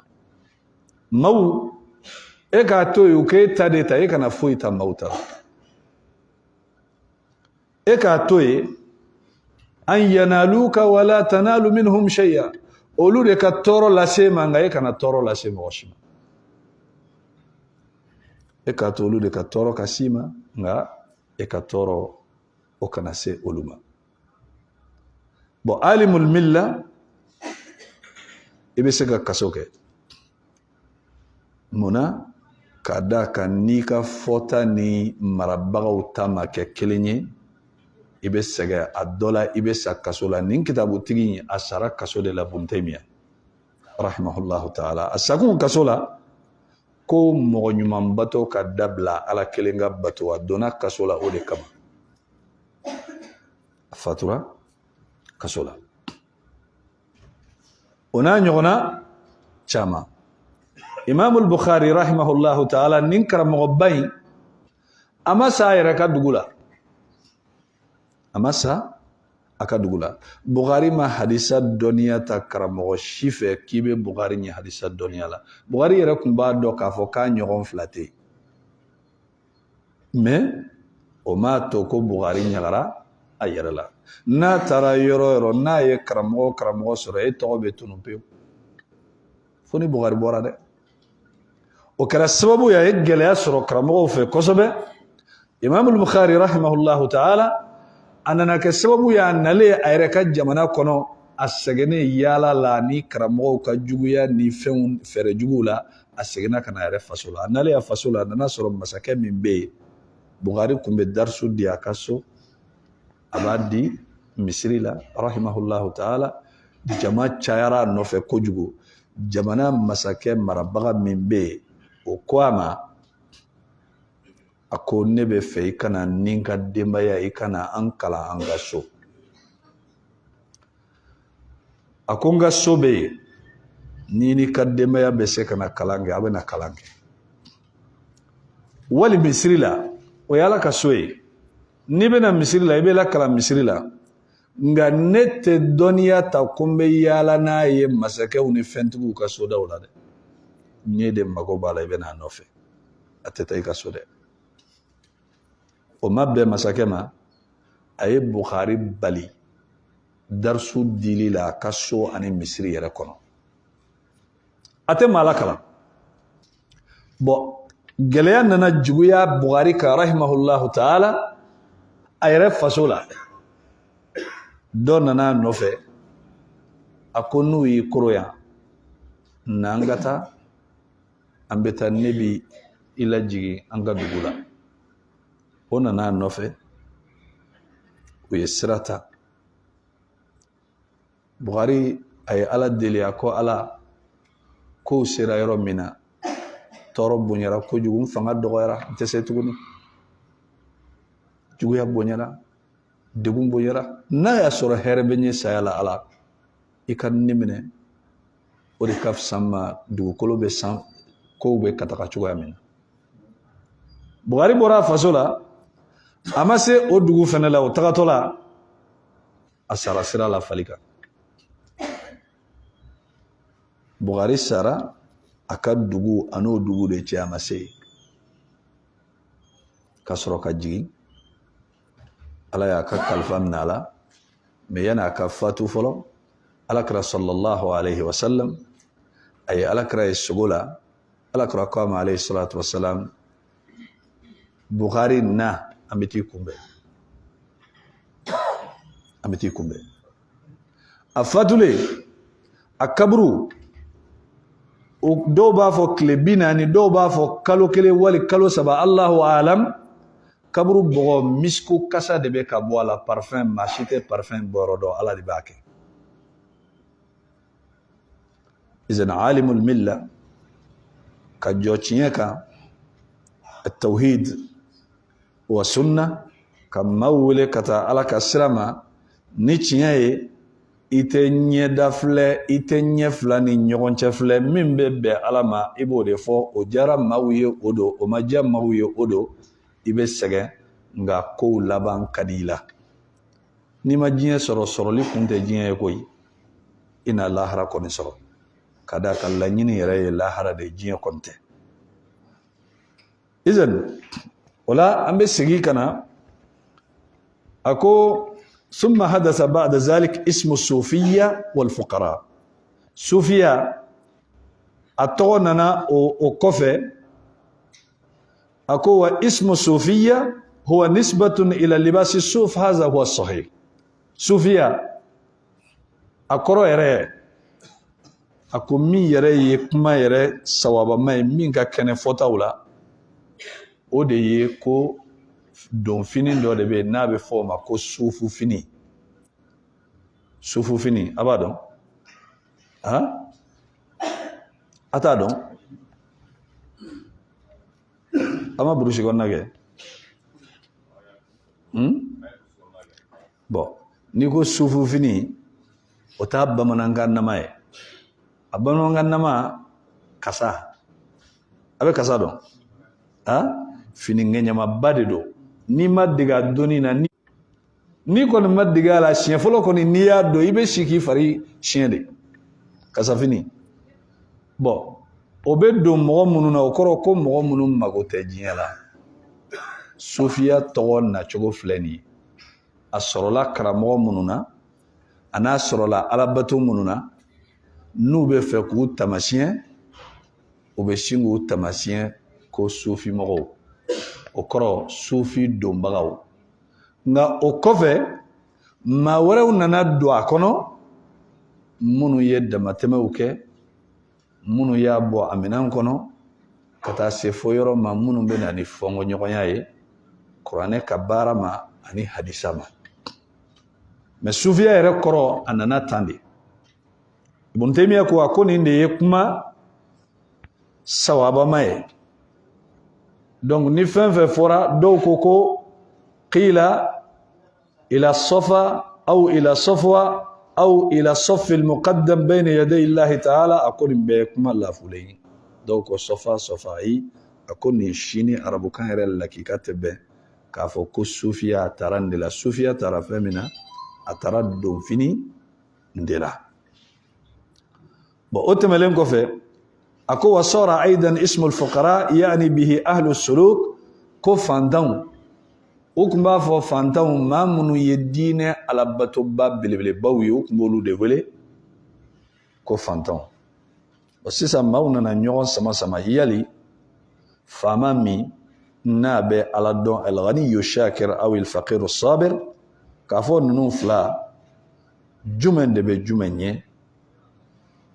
maaw e k'a to yen u k'e ta de ta e kana foyi ta maaw ta e k'a to yen an yanaluka wala tanalu minhum shay'a olu de ka tɔɔrɔ lase ma nka e kana tɔɔrɔ lase mɔgɔ si ma e k'a to olu de ka tɔɔrɔ ka s'i ma nka e ka tɔɔrɔ o kana se olu ma bon alimul milla i bɛ se ka kaso kɛ munna k'a da kan n'i ka fɔta ni marabagaw ta ma kɛ kelen ye i bɛ sɛgɛn a dɔ la i bɛ sa kaso la nin kitabutigi in a sara kaso de la Ibn Taymiya rahimahullahu ta'ala a sakun kaso la ko mɔgɔ ɲuman bato ka dabila ala kelen ka bato a donna kaso la o de kama a fatura kaso la o n'a ɲɔgɔnna caman imamul Bukhari rahimahullahu ta'ala nin karamɔgɔba in a ma sa a yɛrɛ ka dugu la a ma sa a ka dugu la Bukhari ma hadisa dɔnniya ta karamɔgɔ si fɛ k'i bɛ Bukhari ɲɛ hadisa dɔnniya la Bukhari yɛrɛ tun b'a dɔn k'a fɔ k'a ɲɔgɔn fila tɛ yen mais o m'a to ko Bukhari ɲagara a yɛrɛ la n'a taara yɔrɔ yɔrɔ n'a ye karamɔgɔ sɔrɔ e tɔgɔ bɛ tunun pewu fo ni Bukhari bɔra dɛ o kɛra sababu ye a ye gɛlɛya sɔrɔ karamɔgɔw fɛ kosɛbɛ imamul Bukhari rahimahullahu ta'ala a nana kɛ sababu ye a nalen a yɛrɛ ka jamana kɔnɔ a sɛgɛnnen yaala la ni karamɔgɔw ka juguya ni fɛnw fɛɛrɛ juguw la a seginna ka na a yɛrɛ faso la a nalen a faso la a nana sɔrɔ masakɛ min bɛ yen Bukhari tun bɛ darisu di a ka so a b'a di misiri la rahimahullahu ta'ala jama cayara a nɔfɛ kojugu jamana masakɛ marabaga min bɛ yen o ko a ma a ko ne bɛ fɛ i kana ni ka denbaya i kana an kalan an ka so a ko n ka so bɛ yen ni ka denbaya bɛ se ka na kalan kɛ a bɛ na kalan kɛ wali misiri la o y'ala ka so ye n'i bɛna misiri la i bɛ lakalan misiri la nka ne tɛ dɔnniya ta ko n bɛ yaala n'a ye masakɛw ni fɛntigiw ka sodaw la dɛ n de mago b'a la i bɛ n'a nɔfɛ a tɛ taa i ka so dɛ o ma bɛn masakɛ ma a ye Bukhari bali darisu dili la a ka so ani misiri yɛrɛ kɔnɔ a tɛ maa lakalan bon gɛlɛya nana juguya Bukhari kan rahimahullahu ta'ala a yɛrɛ faso la dɔ nana nɔfɛ a ko n'u y'i koro yan na an ka taa an bɛ taa ne bi i lajigin an ka dugu la o nana nɔfɛ u ye sira ta Bukhari a ye ala deli a ko ala kow sera yɔrɔ min na tɔɔrɔ bonyara kojugu n fanga dɔgɔyara n tɛ se tuguni juguya bonyara degun bonyara n'a y'a sɔrɔ hɛrɛ bɛ ɲɛ saya la ala i ka ne minɛ o de ka fisa ma dugukolo bɛ san kow bɛ ka taga cogoya min na Buhari bɔra a faso la a ma se o dugu fɛnɛ la o tagatɔ la a sara sira la fali kan Buhari sara a ka dugu a n'o dugu de cɛ a ma se ka sɔrɔ ka jigin Ala y'a ka kalifa minɛ a la mais yani a ka fatu fɔlɔ Alakira sallallahu alayhi wa sallam a ye Alakira ye sogo la Alakira ko a ma alayhi salatu wa salam Buhari na an bɛ t'i kunbɛn a fatulen a kaburu dɔw b'a fɔ tile 40 dɔw b'a fɔ kalo 1 wali kalo 3 Allahu alam kaburu bɔgɔ misko kasa de bɛ ka bɔ a la parfum maa si tɛ parfum bɔyɔrɔ dɔn Ala de b'a kɛ izan alimul milla ka jɔ tiɲɛ kan tawhid wa sunna ka maaw wele ka taa Ala ka sira ma ni tiɲɛ ye i tɛ ɲɛda filɛ i tɛ ɲɛ fila ni ɲɔgɔn cɛ filɛ min bɛ bɛn Ala ma i b'o de fɔ o jara maaw ye o don o ma diya maaw ye o don i bɛ sɛgɛn nka kow laban ka di i la n'i ma diɲɛ sɔrɔ sɔrɔli kun tɛ diɲɛ ye koyi i na lahara kɔni sɔrɔ ka d'a kan laɲini yɛrɛ ye lahara de diɲɛ kɔni tɛ izan o la an bɛ segin ka na a ko ثم حدث بعد ذلك اسم الصوفية والفقراء صوفية أتوننا أو كفة أكو اسم الصوفية هو نسبة إلى لباس الصوف هذا هو الصحيح صوفية أكرو يرى أكو مي يرى يكما يرى سوابا ما مين كان فوتاولا أودي يكو don fini dɔ de bɛ n'a bɛ fɔ o ma ko sufu fini a b'a dɔn a t'a dɔn a ma burusi kɔnɔna kɛ bon n'i ko sufu fini o t'a bamanankan nama ye a bamanankan nama kasa a bɛ kasa dɔn fini ŋɛɲɛmaba de don n'i ma dege a donni na ni kɔni ma dege a la siɲɛ fɔlɔ kɔni n'i y'a dɔn i bɛ si k'i fari siɲɛ de kasafini bon o bɛ don mɔgɔ minnu na o kɔrɔ ko mɔgɔ minnu mago tɛ diɲɛ la sufiya tɔgɔ nacogo filɛ nin ye a sɔrɔla karamɔgɔ minnu na a n'a sɔrɔla alabato minnu na n'u bɛ fɛ k'u tamasiyɛn u bɛ sin k'u tamasiyɛn ko sufi mɔgɔw o kɔrɔ sufi donbagaw nka o kɔfɛ maa wɛrɛw nana don a kɔnɔ minnu ye damatɛmɛw kɛ minnu y'a bɔ a minɛn kɔnɔ ka taa se fo yɔrɔ ma minnu bɛ na ni fɔnkɔɲɔgɔnya ye kuranɛ ka baara ma ani hadisa ma mɛ sufiya yɛrɛ kɔrɔ a nana tan de Ibn Taymiyyah ko a ko nin de ye kuma sawabama ye donc ni fɛn fɛn fɔra dɔw ko ko qila ila safa aw ila safwa aw ila safi almuqaddam bayna yaday Allah ta'ala a ko nin bɛɛ ye kuma lafulen ye dɔw ko safa ayi a ko nin sini arabukan yɛrɛ lakika tɛ bɛn k'a fɔ ko sufiya a taara nin de la sufiya taara fɛn min na a taara don fini de la bon o tɛmɛlen kɔfɛ ako wasara aidan ismul fuqara yani bihi ahlu suluk ko fantanw o tun b'a fɔ fantanw maa minnu ye diinɛ alabatoba belebelebaw ye o tun b'olu de wele ko fantanw sisan maaw nana ɲɔgɔn sama sama yali faama min n'a bɛ ala dɔn alghaniyu shakir aw alfaqiru sabir k'a fɔ ninnu fila jumɛn de bɛ jumɛn ɲɛ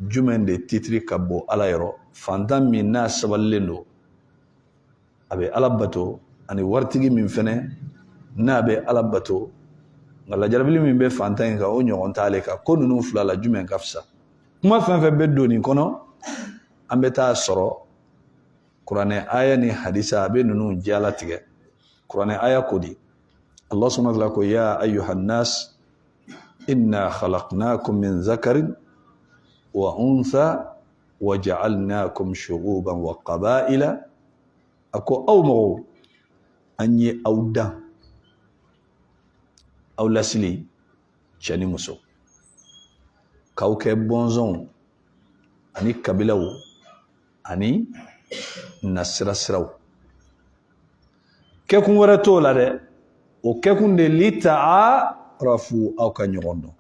jumɛn de titiri ka bɔ ala yɔrɔ fantan min n'a sabalilen don a bɛ ala bato ani waritigi min fɛnɛ n'a bɛ ala bato nka lajarabili min bɛ fantan in kan o ɲɔgɔn t'ale kan ko ninnu fila la jumɛn ka fisa kuma fɛn fɛn bɛ don nin kɔnɔ an bɛ taa sɔrɔ kuranɛ aya ni hadisa a bɛ ninnu jalatigɛ kuranɛ aya ko di Allah subhanahu wa ta'ala ko ya ayyuhan nas inna khalaqnakum min zakarin wa untha وجعلناكم شعوبا وقبائل أكو أو مغو أني أو دا أو لسلي شاني مسو كاوكي بونزون أني كبيلو أني نسر سرو كيكون ورطو لده وكيكون دي لتعارفوا أو كان يغنو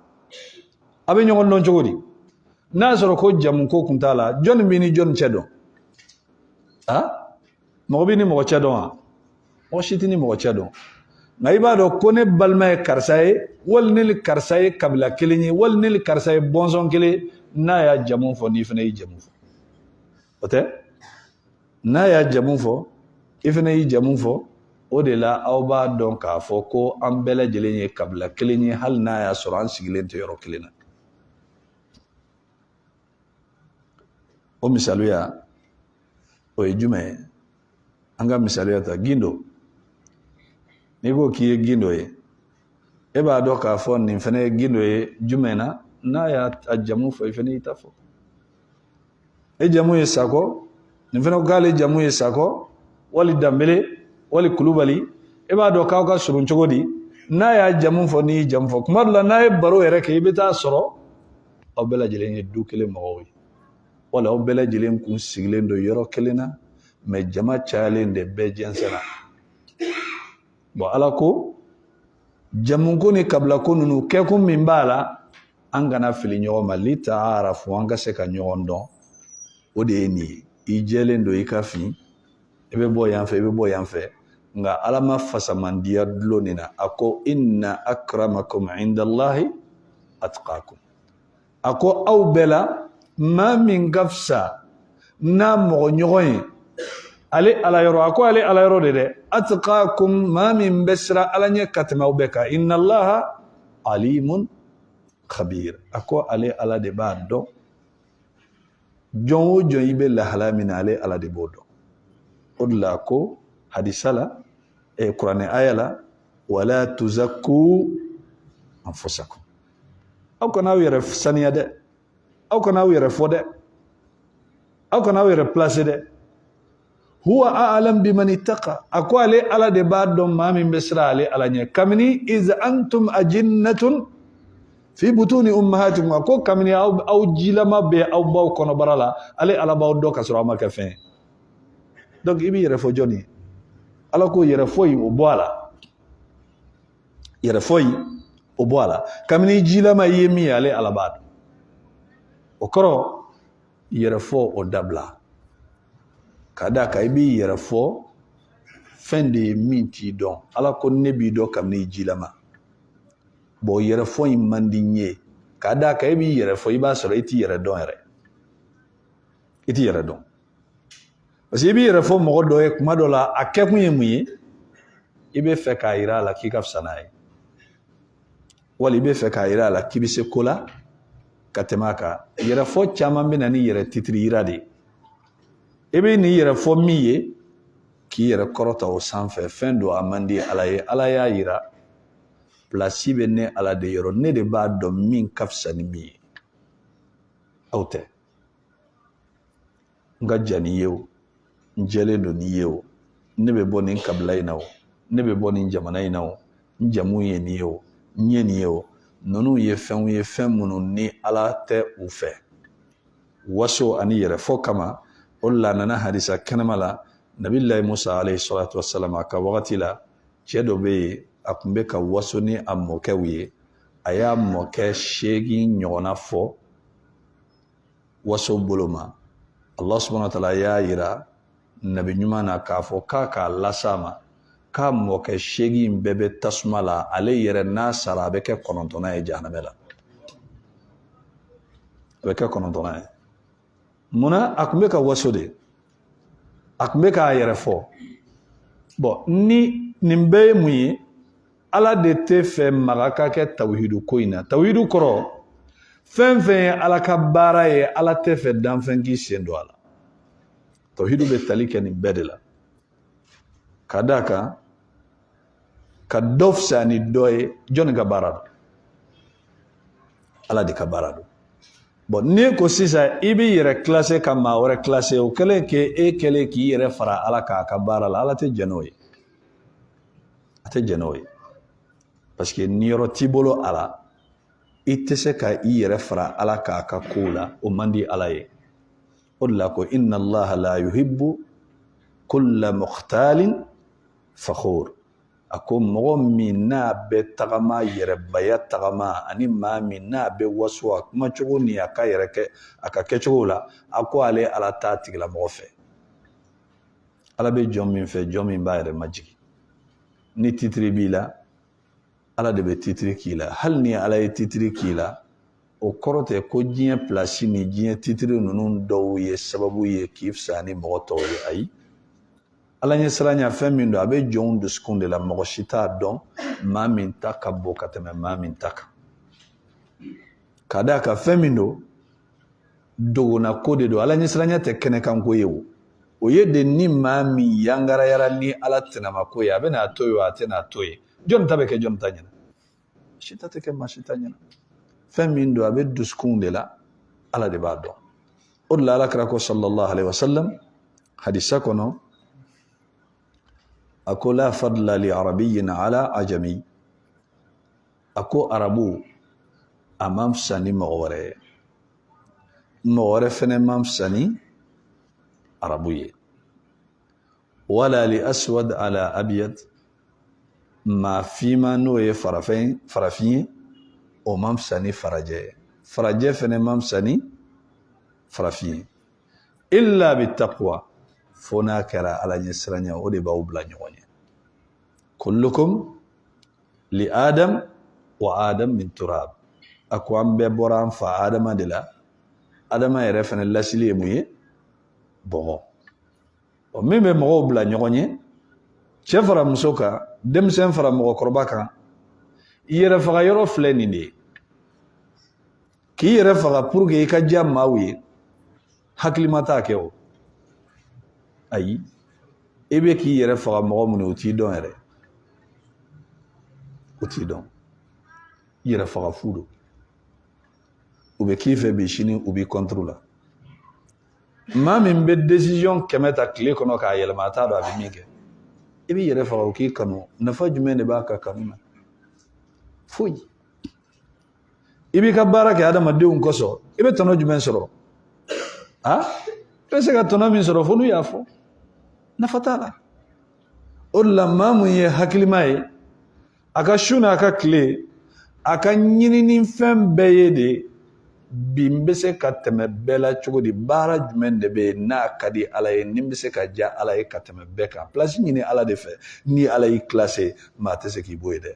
أبي يغنو جودي ناسرو كو جامون كو كنتالا جون بيني جون تشادو مغو بيني مغو تشادو مغو شيتيني مغو تشادو نايبا دو كوني بالما كارساي wal nil karsaye kabila kelenye wal nil karsaye bonzon kele na ya jamun fo ni fene jamun fo ote na ya jamun fo ifene jamun fo o de la awba don ka fo ko ambele jelenye kabila kelenye hal na ya soran sigilen to yoro kelena o misalu ya o ejume anga misalu ya ta gindo nigo kiye gindo ye eba do ka fo nin fene gindo ye jumena na ya ajamu fo ifene itafo e jamu ye sako nin fene gale jamu ye sako wali dambele wali kulubali eba do ka surun chogodi na ya jamu fo ni jamu fo kuma la na e baro yere ke ibeta soro obela jelen du kele mawi wala obela jelen kun sigilen do yoro kelena me jama chalen de bejensana bo alako jamun ko ni kabla ko nunu ke ko min bala an gana fili nyogo mali taarafu an ga se ka nyogon don o de ni i jelen do i ka fi ebe bo yan fe nga alama fasamandiya dlonina ako inna akramakum indallahi atqakum ako aw bela ma min gafsa na mo nyogoy ale ala yoro ako ale ala yoro de atqakum ma min basra alanya katma beka inna allaha alimun khabir ako ale ala de bado jonwo jon ibe la halamin ale ala de bodo odla ko hadisala e qur'an ayala wala tuzakku anfusakum aw kana yere saniya de aw kana yere fode aw kana yere place de huwa a'lam biman ittaqa ako ale ala de bado ma min basra ale ala nya kamini iz antum ajinnatun fi butuni ummahatikum ako kamini aw jilama be aw baw kono barala ale ala baw do ka sura ma ka fin donc ibi yere fo joni ala ko yere foyi o boala yere foyi o boala kamini jilama yemi ale ala bado o koro yere fo o dabla kada ka ibi yere fo fendi minti don ala ko nebi do kamni jilama bo yere fo imandinye kada ka ibi yere fo iba soro iti yere don parce que ibi yere fo mo do e kuma do la akekun yemuye ibe fe ka ira la kikaf sanai wali ibe fe ka ira la kibise kola katemaka yere fo chama binani yere titri ira de ebe ni yere fo miye ki yere korota o sanfɛ fɛn do amandi ala ye ala ya yira place be ne ala de yoro ne de ba do min kafsa ni mi awte nga jani yew njele do ni yew ne be boni kabla inawo ne be boni jamana inawo njamu ye ni yew nye ni yew nonu ye fɛn munu ni ala te u fɛ waso ani yere fo kama olla nana hadisa kanamala nabillahi Musa alayhi salatu wassalam aka wagati la ciedo be akumbe ka wasoni amoke wiye aya moke shegi nyona fo waso boloma Allah subhanahu wa ta'ala ya yira nabi nyumana ka fo ka lasama ka moke shegi mbebe tasmala ale yere na sara be ke konontona e jahannamela be ke konontona e muna akumbe ka waso de akumbe ka yere fo bon ni nimbe muyi ala de te fe magaka ke tawhidu koina tawhidu koro fen ala ka bara ye ala te fe dan fen ki sendo ala tawhidu be talike ni bedela kadaka ka dofsa ni doye jon ga barado ala de ka barado bon n'i ko sisan i b'i yɛrɛ classé ka maa wɛrɛ classé o kɛlen k'e kɛlen k'i yɛrɛ fara Ala k'a ka baara la Ala tɛ jɛn n'o ye a tɛ jɛn n'o ye parce que niyɔrɔ t'i bolo a la i tɛ se ka i yɛrɛ fara Ala k'a ka kow la o man di Ala ye o de la ko inna Allaha la yuhibbu kulla mukhtalin fakhur a ko mɔgɔ min n'a bɛ tagama yɛrɛbaya tagama ani maa min n'a bɛ waso a kumacogo ni a ka yɛrɛ kɛ a ka kɛcogo la a ko ale Ala t'a tigilamɔgɔ fɛ Ala bɛ jɔn min fɛ jɔn min b'a yɛrɛ majigi ni titiri b'i la Ala de bɛ titiri k'i la hali ni Ala ye titiri k'i la o kɔrɔ tɛ ko diɲɛ place ni diɲɛ titiri ninnu dɔw ye sababu ye k'i fisaya ni mɔgɔ tɔw ye ayi Ala ɲɛ siranya fɛn min don a bɛ jɔnw dusukun de la mɔgɔ si t'a dɔn maa min ta ka bon ka tɛmɛ maa min ta kan ka d'a kan fɛn min don dogona ko de don Ala ɲɛ siranya tɛ kɛnɛkan ko ye o ye de ni maa min yangarayara ni Ala tɛnama ko ye a bɛ n'a to ye a tɛ n'a to ye jɔn ta bɛ kɛ jɔn ta ɲɛna si ta tɛ kɛ maa si ta ɲɛna fɛn min don a bɛ dusukun de la Ala de b'a dɔn o de la Alakira ko sallallahu alaihi wasallam hadisa kɔnɔ a ko la fadla li arabiyyin ala ajami a ko arabu a man fisa ni mɔgɔ wɛrɛ ye mɔgɔ wɛrɛ fɛnɛ man fisa ni arabu ye wala li aswad ala abyad maa finma n'o ye farafin ye o man fisa ni farajɛ ye farajɛ fɛnɛ man fisa ni farafin ye illa bi taqwa fo n'a kɛra Ala ɲɛ siranya o de b'aw bila ɲɔgɔn ye kullukum li adam wa adam min turab a ko an bɛɛ bɔra an fa Adama de la Adama yɛrɛ fɛnɛ lasili ye mun ye bɔgɔ o min bɛ mɔgɔw bila ɲɔgɔn ye cɛ fara muso kan denmisɛn fara mɔgɔkɔrɔba kan i yɛrɛ faga yɔrɔ filɛ nin de ye k'i yɛrɛ faga pour que i ka diya maaw ye hakilima t'a kɛ o ayi i bɛ k'i yɛrɛ faga mɔgɔ minnu o t'i dɔn yɛrɛ o t'i dɔn i yɛrɛ faga fu don u bɛ k'i fɛ bi sini u b'i contre la maa min bɛ décision 100 ta tile kɔnɔ k'a yɛlɛma a t'a dɔn a bɛ min kɛ i b'i yɛrɛ faga o k'i kanu nafa jumɛn de b'a ka kanu na foyi i b'i ka baara kɛ adamadenw kosɔn i bɛ tɔnɔ jumɛn sɔrɔ i bɛ se ka tɔnɔ min sɔrɔ fo n'u y'a fɔ nafa t'a la o de la maa mun ye hakilima ye a ka su n'a ka tile a ka ɲinini fɛn bɛɛ ye de bi n bɛ se ka tɛmɛ bɛɛ la cogo di baara jumɛn de bɛ yen n'a ka di Ala ye ni n bɛ se ka diya Ala ye ka tɛmɛ bɛɛ kan place ɲini Ala de fɛ ni Ala y'i classé maa tɛ se k'i bɔ yen dɛ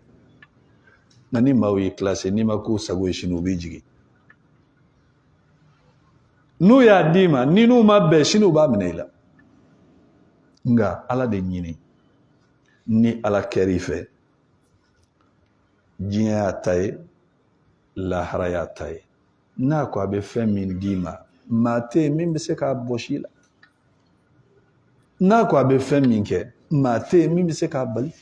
nka ni maaw y'i classé n'i ma k'u sago ye sini u b'i jigin n'u y'a d'i ma ni n'u ma bɛn sini u b'a minɛ i la nka Ala de ɲini ni Ala kɛr'i fɛ diɲɛ y'a ta ye lahara y'a ta ye n'a ko a bɛ fɛn min d'i ma maa tɛ yen min bɛ se k'a bɔsi la n'a ko a bɛ fɛn min kɛ maa tɛ yen min bɛ se k'a bali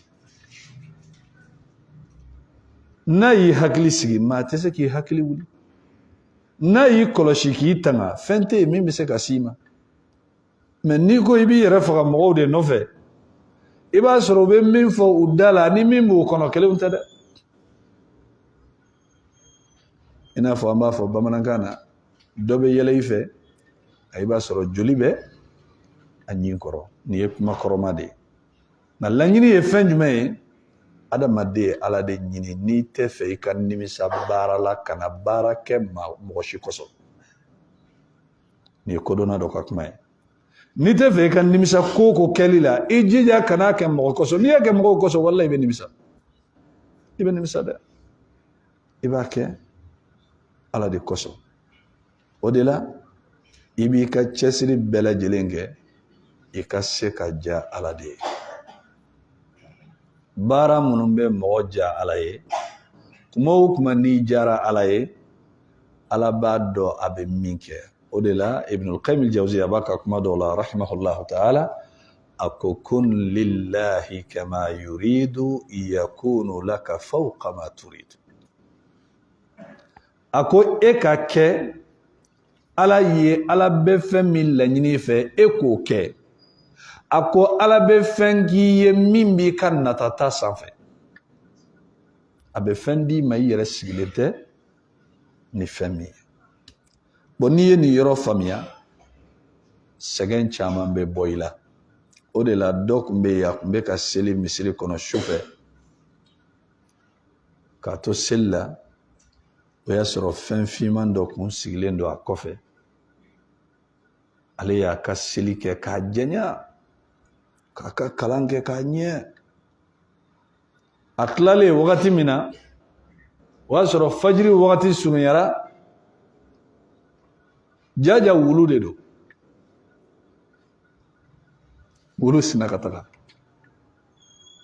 n'a y'i hakili sigi maa tɛ se k'i hakili wuli n'a y'i kɔlɔsi k'i tanga fɛn tɛ yen min bɛ se ka s'i ma mɛ n'i ko i b'i yɛrɛ faga mɔgɔw de nɔfɛ i b'a sɔrɔ u bɛ min fɔ u da la ni min b'u kɔnɔ kelenw tɛ dɛ i n'a fɔ an b'a fɔ bamanankan na dɔ bɛ yɛlɛ i fɛ i b'a sɔrɔ joli bɛ a ɲin kɔrɔ nin ye kuma kɔrɔma de ye nka laɲini ye fɛn jumɛn ye adamaden ye Ala de ɲini n'i tɛ fɛ i ka nimisa baara la ka na baara kɛ mɔgɔ si kosɔn nin ye kodɔnna dɔ ka kuma ye n'i tɛ fɛ i ka nimisa ko o ko kɛli la i jija kan'a kɛ mɔgɔ kosɔn n'i y'a kɛ mɔgɔw kosɔn walahi i bɛ nimisa dɛ i b'a kɛ Ala de kosɔn o de la i b'i ka cɛsiri bɛɛ lajɛlen kɛ i ka se ka diya Ala de ye baara minnu bɛ mɔgɔ diya Ala ye kuma o kuma n'i diyara Ala ye Ala b'a dɔn a bɛ min kɛ o de la Ibn al-Qayyim al-Jawziyya b'a ka kuma dɔw la rahimahullahu ta'ala a ko kun lillahi kama yuridu yakunu laka fawqa ma turidu a ko e ka kɛ ala ye ala bɛ fɛn min laɲini fɛ e k'o kɛ a ko ala bɛ fɛn k'i ye min b'i ka natata sanfɛ a bɛ fɛn d'i ma i yɛrɛ sigilen tɛ ni fɛn min ye bon n'i ye nin yɔrɔ faamuya sɛgɛn caman bɛ bɔ i la o de la dɔ tun bɛ yen a tun bɛ ka seli misiri kɔnɔ sufɛ k'a to seli la o y'a sɔrɔ fɛn finman dɔ kun sigilen don a kɔfɛ ale y'a ka seli kɛ k'a jɛnya k'a ka kalan kɛ k'a ɲɛ a tilalen wagati min na o y'a sɔrɔ fajiri wagati surunyara jaja wulu de don wulu sina ka taga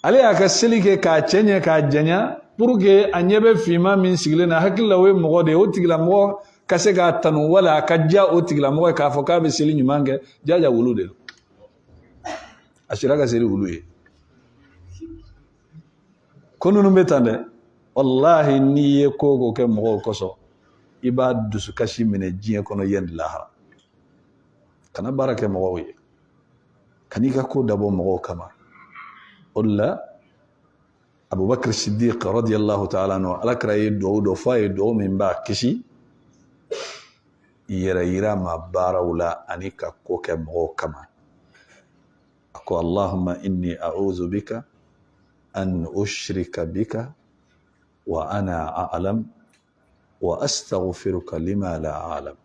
ale y'a ka seli kɛ k'a cɛ ɲɛ k'a jɛnya pour que a ɲɛ bɛ finman min sigilen na hakili la o ye mɔgɔ de ye o tigilamɔgɔ ka se k'a tanu wala a ka diya o tigilamɔgɔ ye k'a fɔ k'a bɛ seli ɲuman kɛ jaja wulu de don a sera ka seli wulu ye ko ninnu bɛ tan dɛ wallahi n'i ye ko ko kɛ mɔgɔw kosɔn i b'a dusukasi minɛ diɲɛ kɔnɔ yanni lahara kana baara kɛ mɔgɔw ye kan'i ka ko dabɔ mɔgɔw kama o de la Abubakar Siddiq radiyallahu ta'ala anhu alakira ye duwawu dɔ fɔ a ye duwawu min b'a kisi yɛrɛ yira ma baaraw la ani ka ko kɛ mɔgɔw kama a ko Allahumma inni a'udhu bika an ushrika bika wa ana a'lam wa astaghfiruka lima la a'lam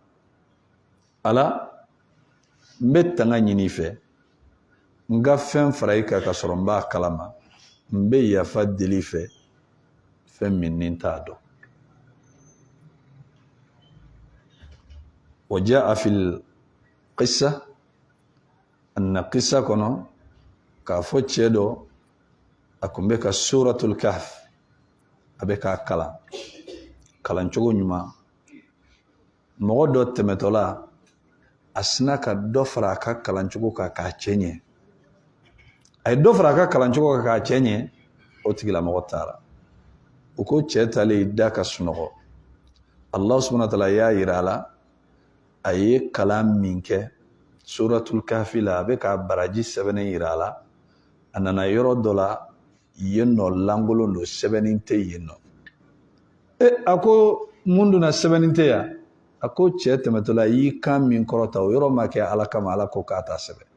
ala n bɛ tanga ɲini fɛ n ka fɛn fara i kan ka sɔrɔ n b'a kalama n bɛ yafa deli fɛ fɛn min ni n t'a dɔn وجاء في القصة أن قصة كنا كافو تشيدو أكون بك سورة الكهف أبكا كلام نشوغو نيما مغدو تمتولا أسناك دوفرا كلام نشوغو كاتشيني أي دوفرا كلام نشوغو كاتشيني أوتيلا مغتارا وكو تشيتالي داكا سنغو الله سبحانه وتعالى يا يرالا a ye kalan min kɛ suratul kahfi la a bɛ ka baraji sɛbɛnnen yira a la a nana yɔrɔ dɔ la yen nɔ lankolon don sɛbɛnnin tɛ yen nɔ a ko mun donna sɛbɛnnin tɛ yan a ko cɛ tɛmɛtɔla y'i kan min kɔrɔta o yɔrɔ ma kɛ ala kama ala ko k'a ta sɛbɛn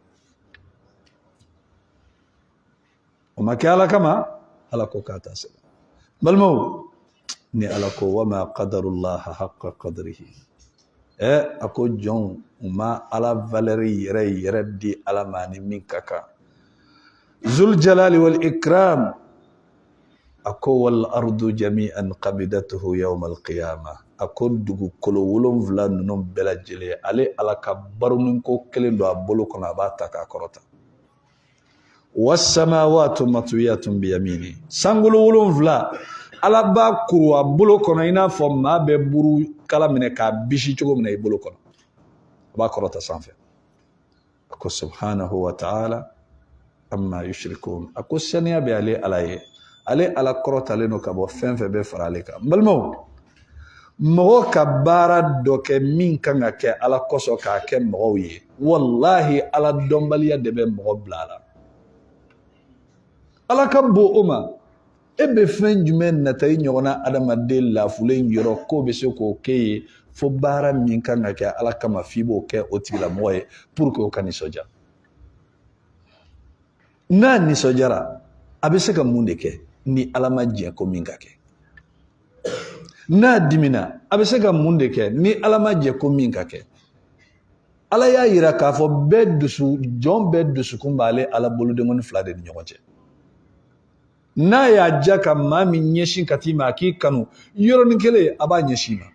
o ma kɛ ala kama ala ko k'a ta sɛbɛn balimaw ni ala ko wa ma qadarullaha haqqa qadrihi a ko jɔnw u ma ala valeri yɛrɛ di ala ma ni min ka kan zul jalali wal ikram a ko wal ardu jami'an qabidatuhu yawm al qiyamah a ko dugukolo 7 ninnu bɛɛ lajɛlen ale ala ka barunin ko kelen don a bolo kɔnɔ a b'a ta k'a kɔrɔta wassamawatu matwiyatun biyamini sangolo 7 ala b'a kuru a bolo kɔnɔ i n'a fɔ maa bɛ buru kala minɛ k'a bisi cogo min na i bolo kɔnɔ a b'a kɔrɔta sanfɛ a ko subhanahu wa ta'ala amma yushrikun a ko saniya bɛ ale ala ye ale ala kɔrɔtalen don ka bɔ fɛn fɛn bɛ fara ale kan balimaw mɔgɔ ka baara dɔ kɛ min kan ka kɛ ala kosɔn k'a kɛ mɔgɔw ye wallahi ala dɔnbaliya de bɛ mɔgɔ bila a la ala ka bon o ma e bɛ fɛn jumɛn nata i ɲɔgɔnna adamaden lafulen yɔrɔ k'o bɛ se k'o kɛ ye fo baara min kan ka kɛ ala kama f'i b'o kɛ o tigilamɔgɔ ye pour que o ka nisɔndiya n'a nisɔndiyara a bɛ se ka mun de kɛ ni ala ma jɛ ko min ka kɛ n'a dimina a bɛ se ka mun de kɛ ni ala ma jɛ ko min ka kɛ ala y'a yira k'a fɔ jɔn bɛɛ dusukun b'ale ala bolodenkɔni 2 de ni ɲɔgɔn cɛ n'a y'a ja ka maa min ɲɛsin ka t'i ma a k'i kanu yɔrɔnin kelen a b'a ɲɛsin ma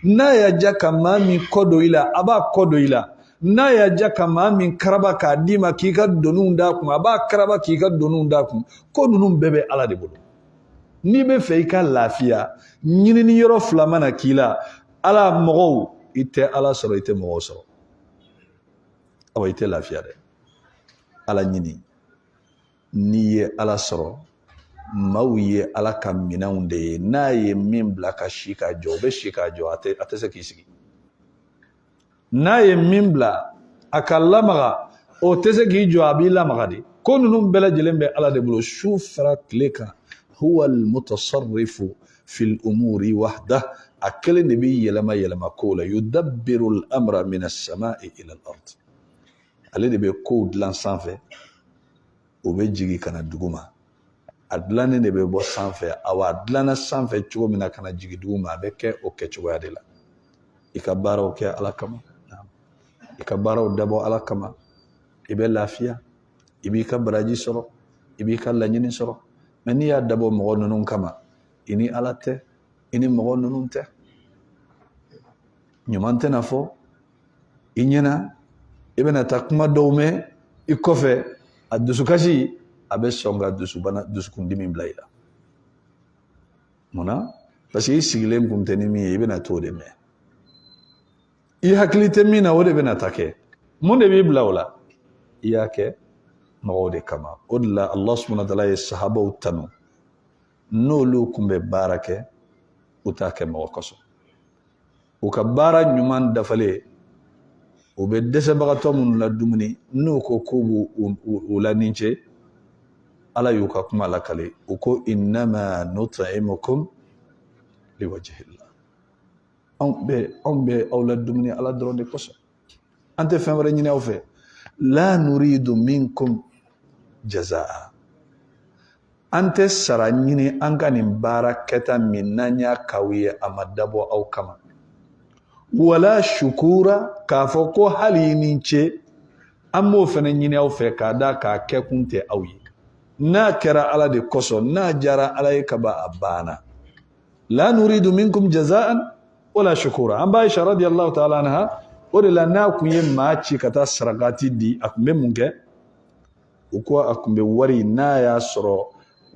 n'a y'a ja ka maa min kɔ don i la a b'a kɔ don i la n'a y'a ja ka maa min karaba k'a d'i ma k'i ka doniw d'a kun a b'a karaba k'i ka doniw d'a kun ko ninnu bɛɛ bɛ ala de bolo n'i bɛ fɛ i ka lafiya ɲinini yɔrɔ 2 mana k'i la ala mɔgɔw i tɛ ala sɔrɔ i tɛ mɔgɔw sɔrɔ awa i tɛ lafiya dɛ ala ɲini n'i ye ala sɔrɔ maaw ye ala ka minɛnw de ye n'a ye min bila ka si k'a jɔ o bɛ si k'a jɔ a tɛ se k'i sigi n'a ye min bila a ka lamaga o tɛ se k'i jɔ a b'i lamaga de ko ninnu bɛɛ lajɛlen bɛ ala de bolo su fara tile kan huwa al-mutasarrifu fil umuri wahda a kelen de bɛ yɛlɛma yɛlɛma kow la yudabbiru al-amra min as-sama'i ila al-ard ale de bɛ kow dilan sanfɛ o bɛ jigin ka na dugu ma a dilannen de bɛ bɔ sanfɛ awa a dilanna sanfɛ cogo min na ka na jigin dugu ma a bɛ kɛ o kɛcogoya de la i ka baaraw kɛ ala kama i ka baaraw dabɔ ala kama i bɛ lafiya i b'i ka baraji sɔrɔ i b'i ka laɲini sɔrɔ mɛ n'i y'a dabɔ mɔgɔ ninnu kama i ni ala tɛ i ni mɔgɔ ninnu tɛ ɲuman tɛna fɔ i ɲɛna i bɛna taa kuma dɔw mɛn i kɔfɛ a dusukasi a bɛ sɔn ka dusukundimi bila i la munna parce que i sigilen kun tɛ ni min ye i bɛna t'o de mɛn i hakili tɛ min na o de bɛna ta kɛ mun de b'i bila o la i y'a kɛ mɔgɔw de kama o de la Allah subhanahu wa ta'ala ye sahabaw tanu n'olu kun bɛ baara kɛ u t'a kɛ mɔgɔ kosɔn u ka baara ɲuman dafalen u bɛ dɛsɛbagatɔ minnu la dumuni n'u ko k'u b'u la nin cɛ ala y'u ka kuma lakale u ko innama nut'imukum liwajhillah anw bɛ aw la dumuni ala dɔrɔn de kosɔn an tɛ fɛn wɛrɛ ɲini aw fɛ la nuridu minkum jazaa an tɛ sara ɲini an ka nin baara kɛta min n'an y'a k'aw ye a ma dabɔ aw kama wala shukura k'a fɔ ko hali ni ce an b'o fana ɲini aw fɛ k'a da k'a kɛ kun tɛ aw ye n'a kɛra ala de kosɔn n'a jara ala ye ka ban a banna la nuridu minkum jazaan wala shukura an b'a Aisha radiyallahu ta'ala anha o de la n'a kun ye maa ci ka taa sarakati di a kun bɛ mun kɛ u ko a kun bɛ wari n'a y'a sɔrɔ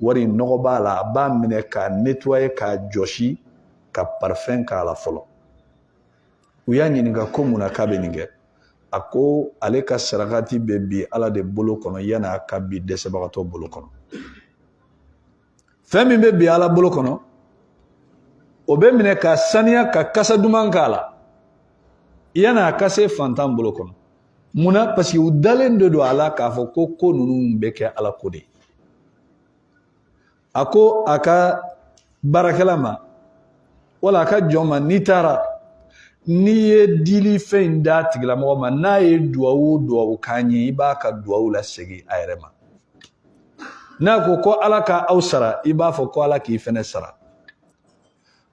wari nɔgɔ b'a la a b'a minɛ k'a nettoyer k'a jɔsi ka parfum k'a la fɔlɔ u y'a ɲininka ko mun na k'a bɛ nin kɛ a ko ale ka sarakati bɛ bi ala de bolo kɔnɔ yanni a ka bi dɛsɛbagatɔ bolo kɔnɔ fɛn min bɛ bi ala bolo kɔnɔ o bɛ minɛ ka saniya ka kasa duman k'a la yanni a ka se fantan bolo kɔnɔ munna parce que u dalen de don a la k'a fɔ ko ninnu bɛ kɛ ala ko de ye a ko a ka baarakɛla ma wala a ka jɔn ma n'i taara n'i ye dili fɛn in d'a tigilamɔgɔ ma n'a ye duwawu o duwawu k'an ye i b'a ka duwawu lasegin a yɛrɛ ma n'a ko ala ka aw sara i b'a fɔ ko ala k'i fɛnɛ sara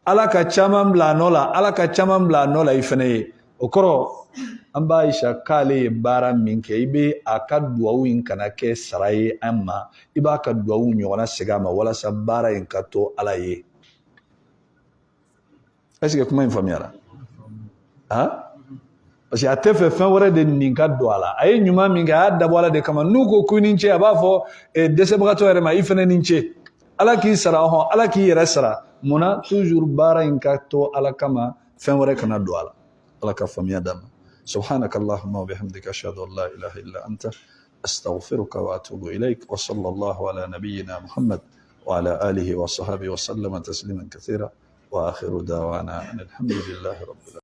ala ka caman bila a nɔ la ala ka caman bila a nɔ la i fɛnɛ ye o kɔrɔ an b'a Aisha k'ale ye baara min kɛ i bɛ a ka duwawu in kana kɛ sara ye an ma i b'a ka duwawu ɲɔgɔnna segin a ma walasa baara in ka to ala ye est-ce que kuma in faamuyara parce que a tɛ fɛ fɛn wɛrɛ de nin ka don a la a ye ɲuman min kɛ a y'a dabɔ ala de kama n'u ko k'u ni ce a b'a fɔ dɛsɛbagatɔ yɛrɛ ma i fɛnɛ ni ce ala k'i sara hɔn ala k'i yɛrɛ sara munna toujours baara in ka to ala kama fɛn wɛrɛ kana don a la ala ka faamuya d'an ma subhanaka allahumma wa bihamdika ashhadu an la ilaha illa anta astaghfiruka wa atubu ilayk wa sallallahu ala nabiyyina muhammad wa ala alihi wa sahbihi wa sallama tasliman kathira wa akhiru da'wana alhamdulillahi rabbil alamin